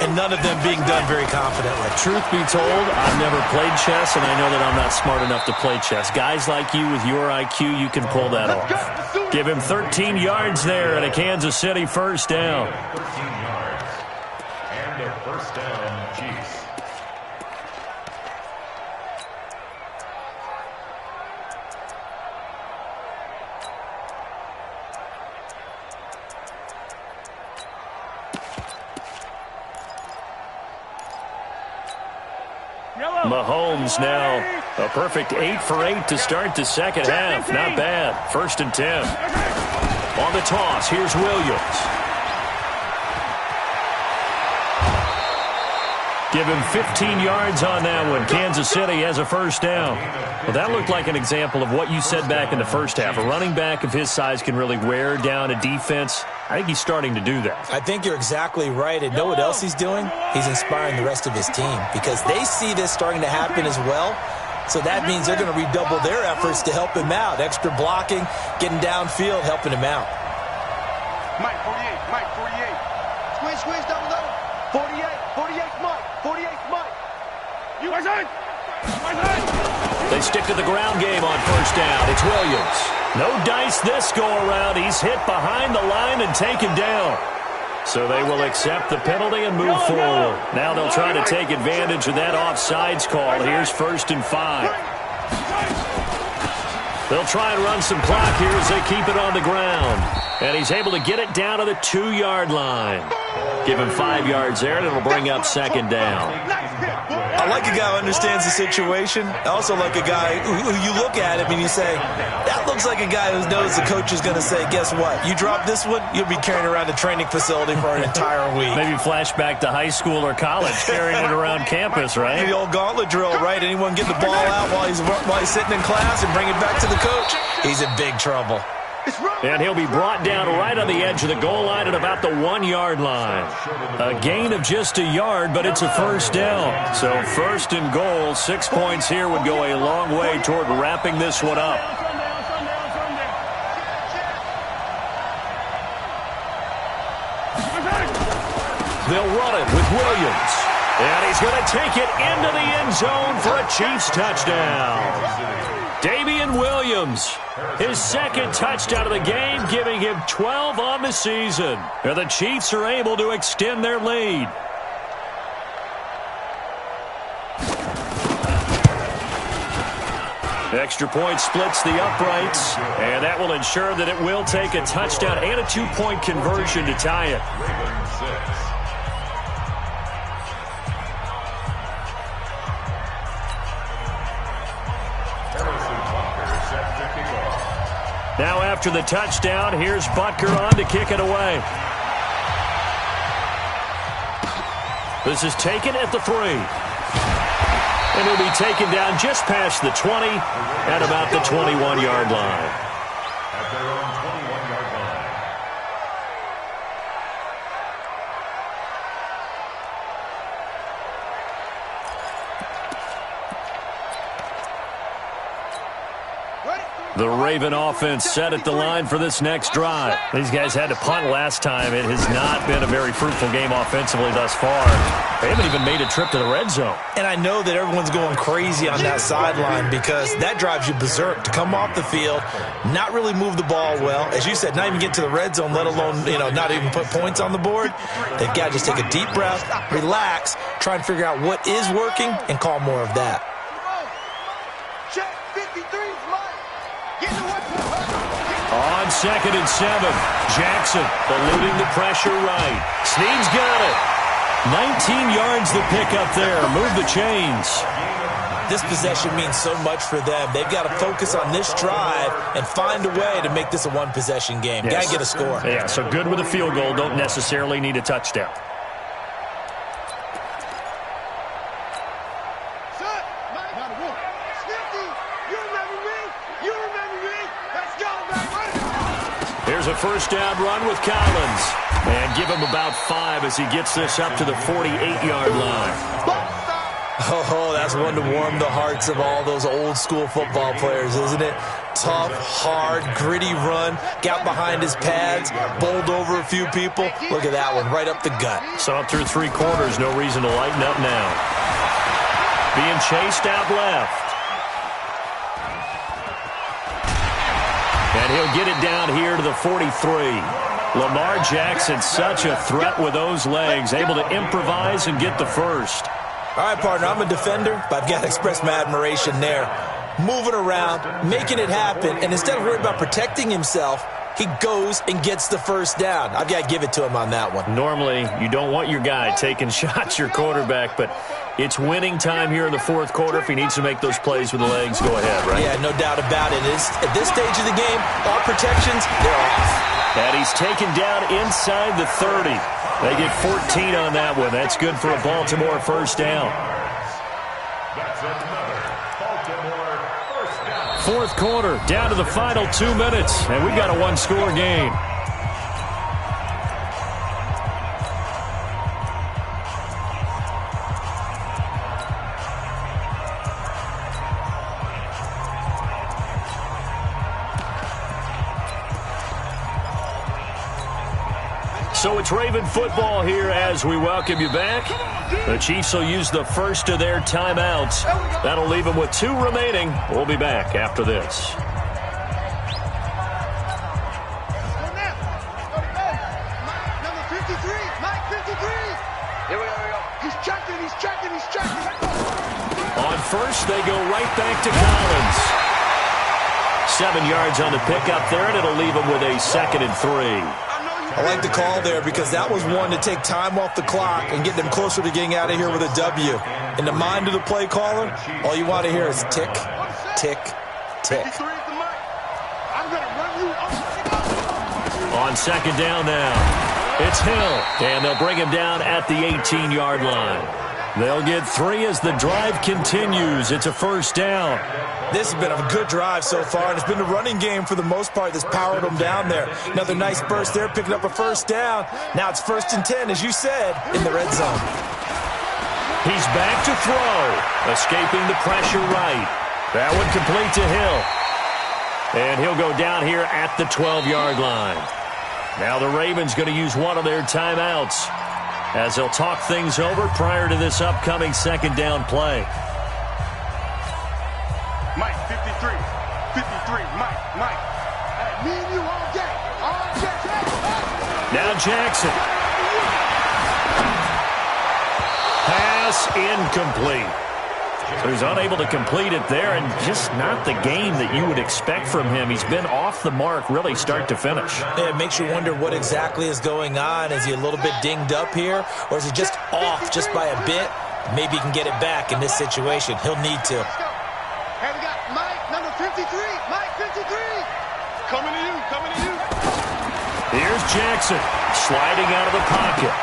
and none of them being done very confidently. Truth be told, I've never played chess, and I know that I'm not smart enough to play chess. Guys like you with your IQ, you can pull that off. Give him 13 yards there and a Kansas City first down. 13 yards. And a first down, Chiefs. Mahomes now a perfect 8 for 8 to start the second half. Not bad. 1st and 10. On the toss, here's Williams. Give him 15 yards on that one. Kansas City has a first down. Well, that looked like an example of what you said back in the first half. A running back of his size can really wear down a defense. I think he's starting to do that. I think you're exactly right. And know what else he's doing? He's inspiring the rest of his team because they see this starting to happen as well. So that means they're going to redouble their efforts to help him out. Extra blocking, getting downfield, helping him out. Mike, 48, Mike, 48. Squeeze, double. 48, Mike. 48, Mike. You guys in? They stick to the ground game on first down. It's Williams. No dice this go-around. He's hit behind the line and taken down. So they will accept the penalty and move forward. Now they'll try to take advantage of that offsides call. Here's 1st and 5. They'll try and run some clock here as they keep it on the ground. And he's able to get it down to the 2-yard line. Give him 5 yards there, and it'll bring up 2nd down. I like a guy who understands the situation. I also like a guy who you look at him and you say, that looks like a guy who knows the coach is going to say, guess what? You drop this one, you'll be carrying around a training facility for an entire week. Maybe flashback to high school or college, carrying it around campus, right? The old gauntlet drill, right? Anyone get the ball out while he's sitting in class and bring it back to the coach? He's in big trouble. And he'll be brought down right on the edge of the goal line at about the 1-yard line. A gain of just a yard, but it's a first down. So 1st and goal, 6 points here would go a long way toward wrapping this one up. They'll run it with Williams. And he's going to take it into the end zone for a Chiefs touchdown. Damian Williams, his 2nd touchdown of the game, giving him 12 on the season. And the Chiefs are able to extend their lead. Extra point splits the uprights, and that will ensure that it will take a touchdown and a 2-point conversion to tie it. Now after the touchdown, here's Butker on to kick it away. This is taken at the 3. And he'll be taken down just past the 20 at about the 21-yard line. At their own 21-yard line. The Raven offense set at the line for this next drive. These guys had to punt last time. It has not been a very fruitful game offensively thus far. They haven't even made a trip to the red zone. And I know that everyone's going crazy on that sideline because that drives you berserk to come off the field, not really move the ball well. As you said, not even get to the red zone, let alone, not even put points on the board. They've got to just take a deep breath, relax, try and figure out what is working, and call more of that. Check 53's Mike. Get the weapon. On 2nd and 7, Jackson eluding the pressure right. Snead's got it. 19 yards the pick up there. Move the chains. This possession means so much for them. They've got to focus on this drive and find a way to make this a one-possession game. Yes. Got to get a score. Yeah, so good with a field goal. Don't necessarily need a touchdown. Here's a first down run with Collins. And give him about 5 as he gets this up to the 48-yard line. Oh, that's one to warm the hearts of all those old-school football players, isn't it? Tough, hard, gritty run. Got behind his pads, bowled over a few people. Look at that one, right up the gut. So up through 3 quarters, no reason to lighten up now. Being chased out left. And he'll get it down here to the 43. Lamar Jackson, such a threat with those legs, able to improvise and get the first. All right, partner, I'm a defender, but I've got to express my admiration there. Moving around, making it happen, and instead of worrying about protecting himself, he goes and gets the first down. I've got to give it to him on that one. Normally, you don't want your guy taking shots, your quarterback, but it's winning time here in the fourth quarter. If he needs to make those plays with the legs, go ahead, right? Yeah, no doubt about it. At this stage of the game, all protections, they're off. And he's taken down inside the 30. They get 14 on that one. That's good for a Baltimore first down. That's another Baltimore first down. Fourth quarter, down to the final 2 minutes, and we've got a one-score game. So it's Raven football here as we welcome you back. The Chiefs will use the first of their timeouts. That'll leave them with 2 remaining. We'll be back after this. Number 53, Mike 53. Here we go. He's checking. On first, they go right back to Collins. 7 yards on the pickup there, and it'll leave them with a 2nd and 3. I like the call there because that was one to take time off the clock and get them closer to getting out of here with a W. In the mind of the play caller, all you want to hear is tick, tick, tick. On second down now, it's Hill, and they'll bring him down at the 18-yard line. They'll get 3 as the drive continues. It's a first down. This has been a good drive so far, and it's been the running game for the most part that's powered them down there. Another nice burst there, picking up a first down. Now it's 1st and 10, as you said, in the red zone. He's back to throw, escaping the pressure right. That one complete to Hill. And he'll go down here at the 12-yard line. Now the Ravens going to use one of their timeouts as they'll talk things over prior to this upcoming second down play. Mike, 53, Mike. Hey, me and you all day. Now Jackson. Pass incomplete. So he's unable to complete it there, and just not the game that you would expect from him. He's been off the mark really start to finish. Yeah, it makes you wonder what exactly is going on. Is he a little bit dinged up here, or is he just off just by a bit? Maybe he can get it back in this situation. He'll need to. Hey, we got Mike, number 53. Mike 53. Coming to you. Here's Jackson sliding out of the pocket.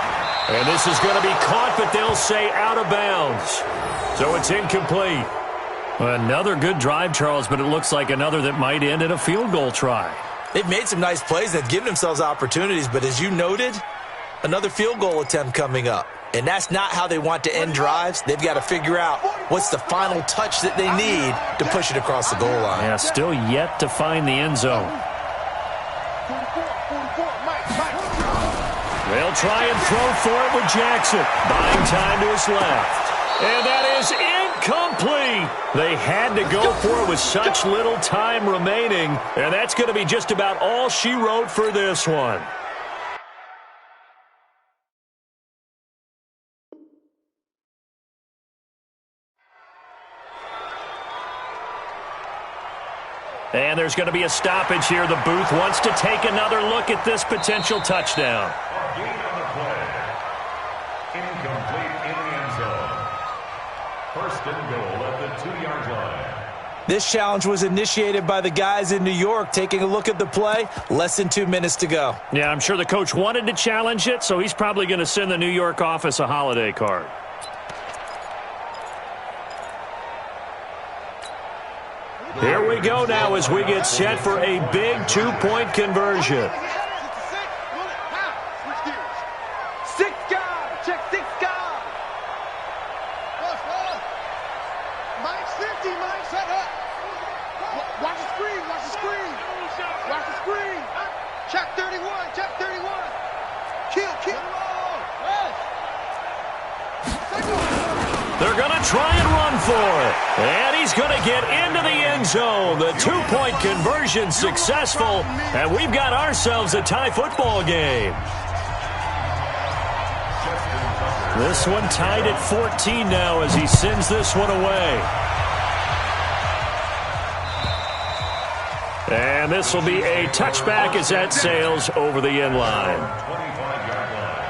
And this is going to be caught, but they'll say out of bounds. So it's incomplete. Another good drive, Charles, but it looks like another that might end in a field goal try. They've made some nice plays. They've given themselves opportunities, but as you noted, another field goal attempt coming up. And that's not how they want to end drives. They've got to figure out what's the final touch that they need to push it across the goal line. Yeah, still yet to find the end zone. 44, Mike. They'll try and throw for it with Jackson. Buying time to his left. And that is incomplete. They had to go for it with such little time remaining. And that's going to be just about all she wrote for this one. And there's going to be a stoppage here. The booth wants to take another look at this potential touchdown. Gain on the play. Incomplete in the end zone. 1st and goal at the 2-yard line. This challenge was initiated by the guys in New York. Taking a look at the play, less than 2 minutes to go. Yeah, I'm sure the coach wanted to challenge it, so he's probably going to send the New York office a holiday card. Here we go now as we get set for a big 2-point conversion. 6 guard. Check 6 guard. Mike's 50. Mike, set up. Watch the screen. Check 31. Kill. They're going to try and run for it. And he's going to get into the end zone. The 2-point conversion successful. And we've got ourselves a tie football game. This one tied at 14 now as he sends this one away. And this will be a touchback as that sails over the end line. 25-yard line.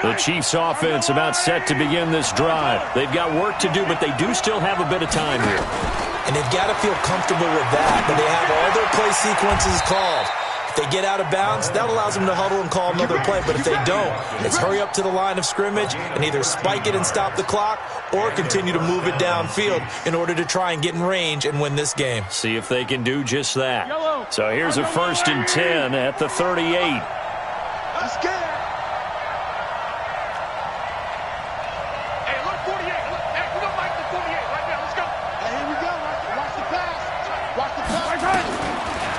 The Chiefs offense about set to begin this drive. They've got work to do, but they do still have a bit of time here. And they've got to feel comfortable with that, but they have all their play sequences called. If they get out of bounds, that allows them to huddle and call another play. But if they don't, it's hurry up to the line of scrimmage and either spike it and stop the clock or continue to move it downfield in order to try and get in range and win this game. See if they can do just that. So here's a 1st and 10 at the 38. Let's get it. Hey, look, 48. Look, hey, we don't like the 48 right now. Let's go. Hey, here we go. Watch the pass. Watch the pass.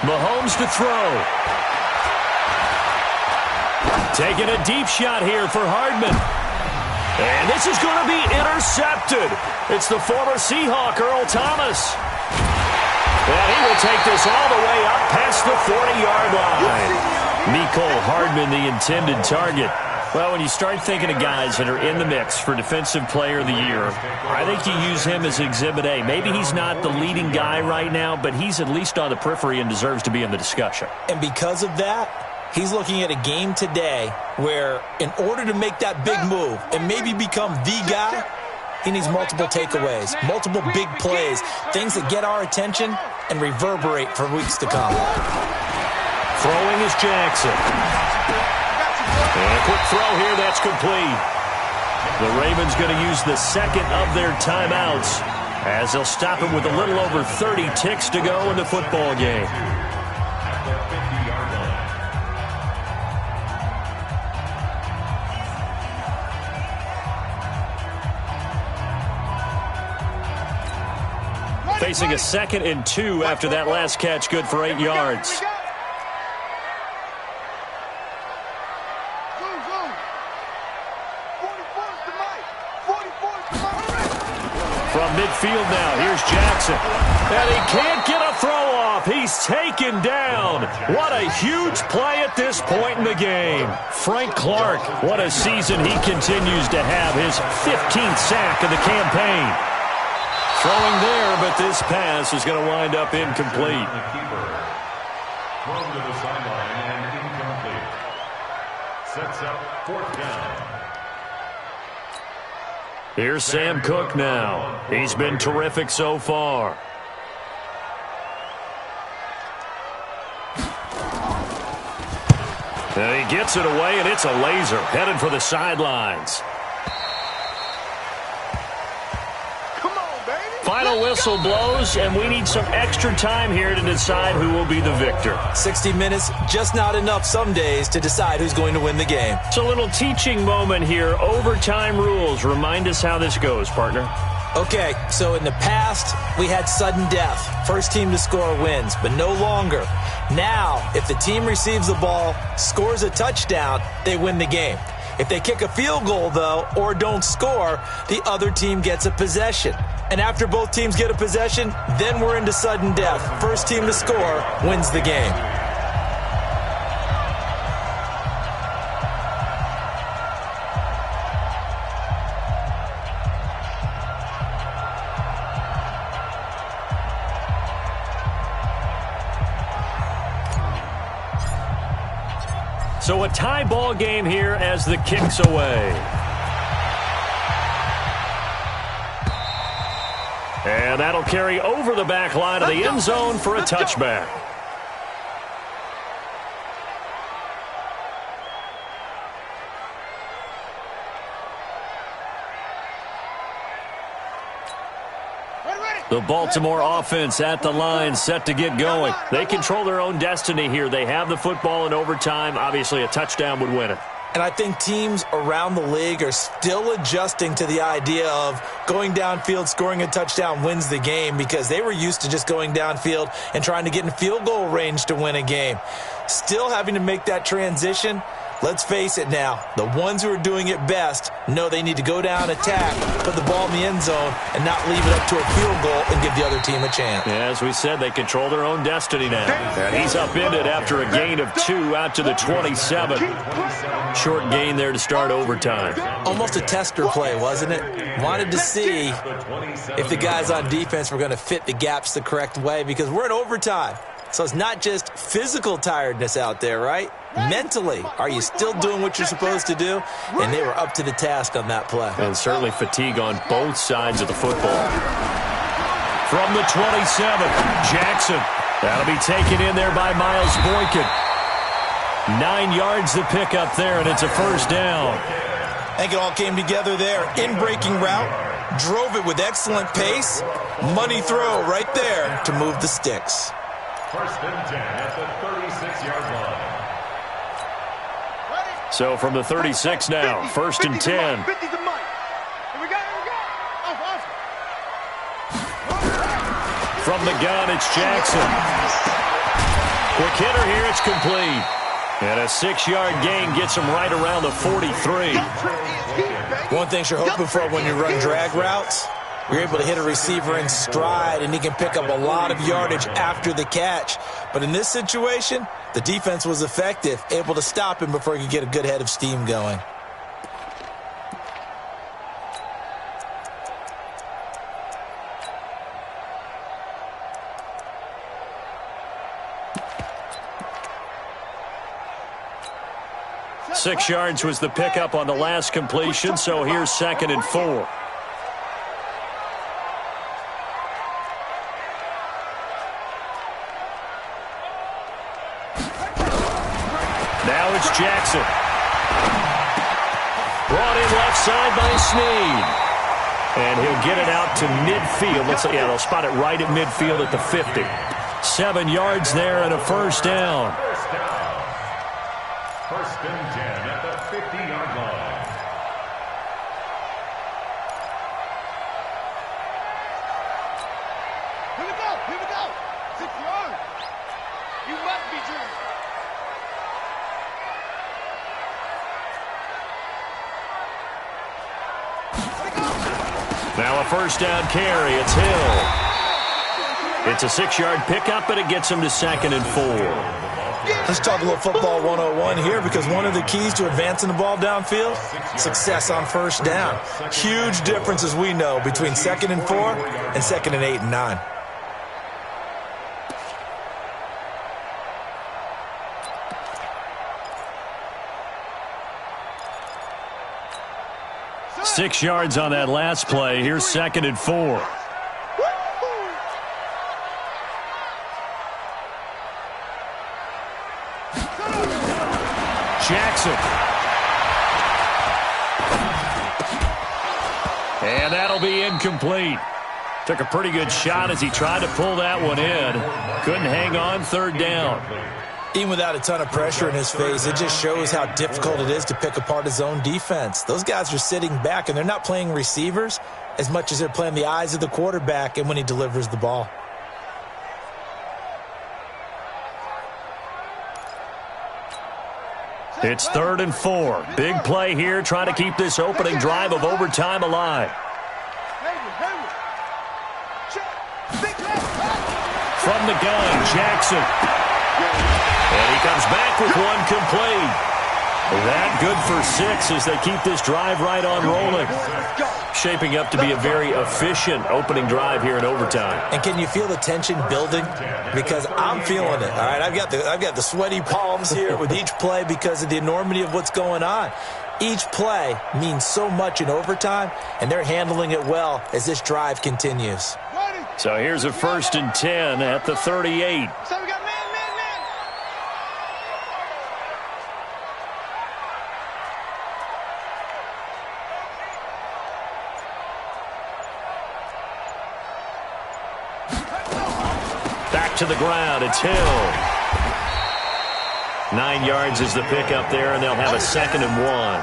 Mahomes to throw. Taking a deep shot here for Hardman. And this is going to be intercepted. It's the former Seahawk, Earl Thomas. And he will take this all the way up past the 40-yard line. Mecole Hardman, the intended target. Well, when you start thinking of guys that are in the mix for Defensive Player of the Year, I think you use him as Exhibit A. Maybe he's not the leading guy right now, but he's at least on the periphery and deserves to be in the discussion. And because of that, he's looking at a game today where in order to make that big move and maybe become the guy, he needs multiple takeaways, multiple big plays, things that get our attention and reverberate for weeks to come. Throwing is Jackson. And a quick throw here, that's complete. The Ravens going to use the second of their timeouts as they'll stop it with a little over 30 ticks to go in the football game. At the 50-yard line. Facing a 2nd and 2 after that last catch, good for 8 yards. From midfield now, here's Jackson. And he can't get a throw off. He's taken down. What a huge play at this point in the game. Frank Clark, what a season he continues to have. His 15th sack of the campaign. Throwing there, but this pass is going to wind up incomplete. The keeper. Thrown to the sideline and incomplete. Sets up 4th down. Here's Sam Cook now. He's been terrific so far. And he gets it away, and it's a laser headed for the sidelines. Final whistle blows, and we need some extra time here to decide who will be the victor. 60 minutes, just not enough some days to decide who's going to win the game. It's a little teaching moment here. Overtime rules. Remind us how this goes, partner. Okay, so in the past, we had sudden death. First team to score wins, but no longer. Now, if the team receives the ball, scores a touchdown, they win the game. If they kick a field goal, though, or don't score, the other team gets a possession. And after both teams get a possession, then we're into sudden death. First team to score wins the game. So a tie ball game here as the kick's away. And that'll carry over the back line of the end zone for a touchback. The Baltimore offense at the line, set to get going. They control their own destiny here. They have the football in overtime. Obviously, a touchdown would win it. And I think teams around the league are still adjusting to the idea of going downfield, scoring a touchdown wins the game, because they were used to just going downfield and trying to get in field goal range to win a game. still having to make that transition. Let's face it now, the ones who are doing it best know they need to go down, attack, put the ball in the end zone, and not leave it up to a field goal and give the other team a chance. Yeah, as we said, they control their own destiny now. And he's upended after a gain of 2 out to the 27. Short gain there to start overtime. Almost a tester play, wasn't it? Wanted to see if the guys on defense were going to fit the gaps the correct way, because we're in overtime. So it's not just physical tiredness out there, right? Mentally, are you still doing what you're supposed to do? And they were up to the task on that play. And certainly fatigue on both sides of the football. From the 27, Jackson. That'll be taken in there by Miles Boykin. 9 yards to pick up there, and it's a first down. I think it all came together there. In-breaking route, drove it with excellent pace. Money throw right there to move the sticks. First and 10 at the 36-yard line. So from the 36 now, first and 10. 50's the money. Here we go, here we go. Off. From the gun, it's Jackson. Quick hitter here, it's complete. And a 6-yard gain gets him right around the 43. One thing you're hoping for when you run drag routes, you're able to hit a receiver in stride, and he can pick up a lot of yardage after the catch. But in this situation, the defense was effective, able to stop him before he could get a good head of steam going. Six yards was the pickup on the last completion, so here's 2nd and 4. Now it's Jackson. Brought in left side by Snead. And he'll get it out to midfield. Looks like, yeah, they'll spot it right at midfield at the 50. 7 yards there and a first down. First and 10 at the 50-yard line. Here we go. 6 yards. You must be dreaming. Now a first down carry. It's Hill. It's a 6-yard pickup, but it gets him to 2nd and 4. Let's talk a little football 101 here, because one of the keys to advancing the ball downfield, success on first down. Huge difference, as we know, between 2nd and 4 and 2nd and 8 and 9. Six yards on that last play. Here's 2nd and 4. Jackson. And that'll be incomplete. Took a pretty good shot as he tried to pull that one in. Couldn't hang on, 3rd down. Even without a ton of pressure in his face, it just shows how difficult it is to pick apart his own defense. Those guys are sitting back, and they're not playing receivers as much as they're playing the eyes of the quarterback and when he delivers the ball. It's 3rd and 4. Big play here, trying to keep this opening drive of overtime alive. From the gun, Jackson. And he comes back with one complete. That good for 6 as they keep this drive right on rolling. Shaping up to be a very efficient opening drive here in overtime. And can you feel the tension building? Because I'm feeling it. All right, I've got the sweaty palms here with each play because of the enormity of what's going on. Each play means so much in overtime, and they're handling it well as this drive continues. So here's a 1st and 10 at the 38. So we got man. Back to the ground, it's Hill. 9 yards is the pickup there, and they'll have a 2nd and 1.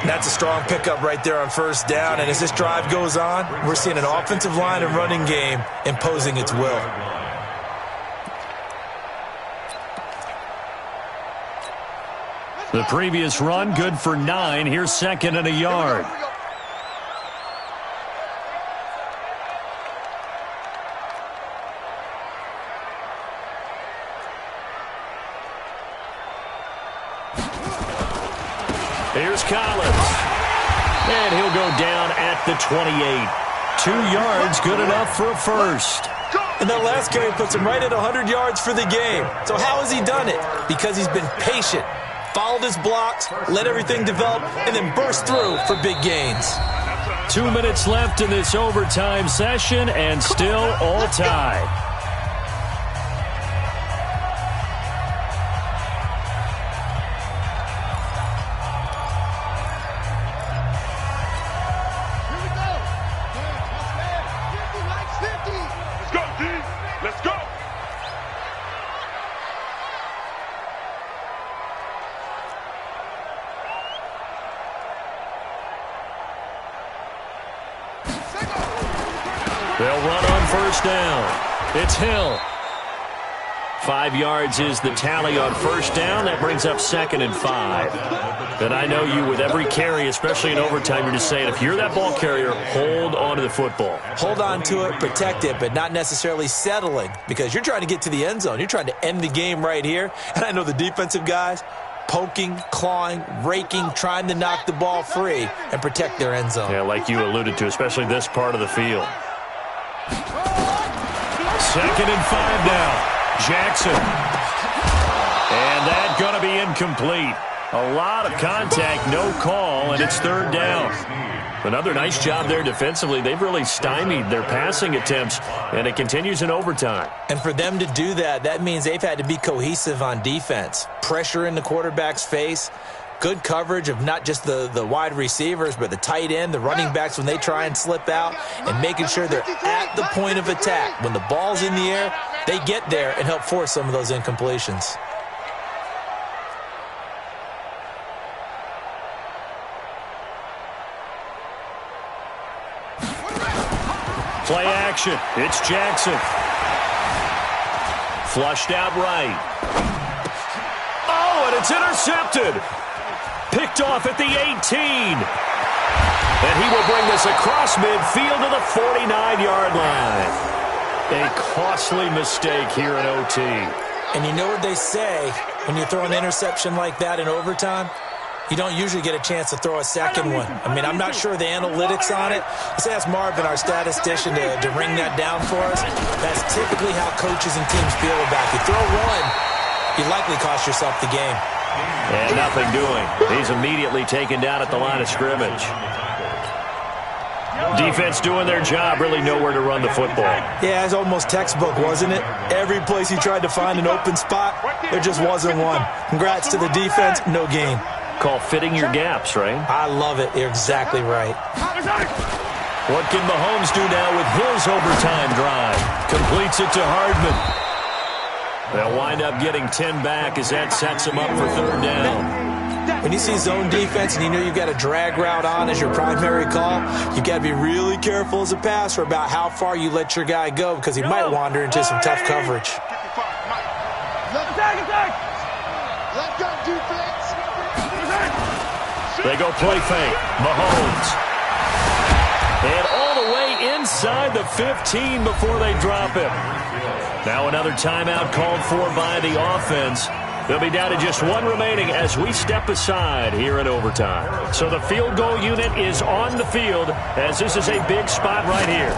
That's a strong pickup right there on first down, and as this drive goes on, we're seeing an offensive line and running game imposing its will. The previous run, good for 9. Here's second and a yard. Here's Collins. And he'll go down at the 28. 2 yards, good enough for a first. And that last carry puts him right at 100 yards for the game. So how has he done it? Because he's been patient, followed his blocks, let everything develop, and then burst through for big gains. 2 minutes left in this overtime session, and still all tied. Let's go! They'll run on first down. It's Hill. 5 yards is the tally on first down. That brings up 2nd and 5. And I know you, with every carry, especially in overtime, you're just saying, if you're that ball carrier, hold on to the football. Hold on to it, protect it, but not necessarily settling, because you're trying to get to the end zone. You're trying to end the game right here. And I know the defensive guys, poking, clawing, raking, trying to knock the ball free and protect their end zone. Yeah, like you alluded to, especially this part of the field. 2nd and 5 now. Jackson. And that's going to be incomplete. A lot of contact, no call, and it's 3rd down. Another nice job there defensively. They've really stymied their passing attempts, and it continues in overtime. And for them to do that, that means they've had to be cohesive on defense. Pressure in the quarterback's face. Good coverage of not just the wide receivers, but the tight end, the running backs when they try and slip out, and making sure they're at the point of attack. When the ball's in the air, they get there and help force some of those incompletions. Play action. It's Jackson. Flushed out right. Oh, and it's intercepted. Picked off at the 18. And he will bring this across midfield to the 49-yard line. A costly mistake here in OT. And you know what they say, when you throw an interception like that in overtime, you don't usually get a chance to throw a second one. I mean, I'm not sure the analytics on it. Let's ask Marvin, our statistician, to ring that down for us. That's typically how coaches and teams feel about it. You throw one, you likely cost yourself the game. And nothing doing. He's immediately taken down at the line of scrimmage. Defense doing their job, really nowhere to run the football. Yeah, it's almost textbook, wasn't it? Every place he tried to find an open spot, there just wasn't one. Congrats to the defense, no gain. Call fitting your gaps, right? I love it. You're exactly right. What can Mahomes do now with his overtime drive? Completes it to Hardman. They'll wind up getting 10 back as that sets them up for 3rd down. When you see zone defense and you know you've got a drag route on as your primary call, you've got to be really careful as a passer about how far you let your guy go, because he might wander into some tough coverage. Left gun defense. They go play fake. Mahomes. And all the way inside the 15 before they drop him. Now another timeout called for by the offense. They'll be down to just one remaining as we step aside here in overtime. So the field goal unit is on the field as this is a big spot right here.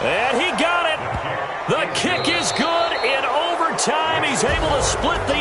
And he got it. The kick is good in overtime. He's able to split the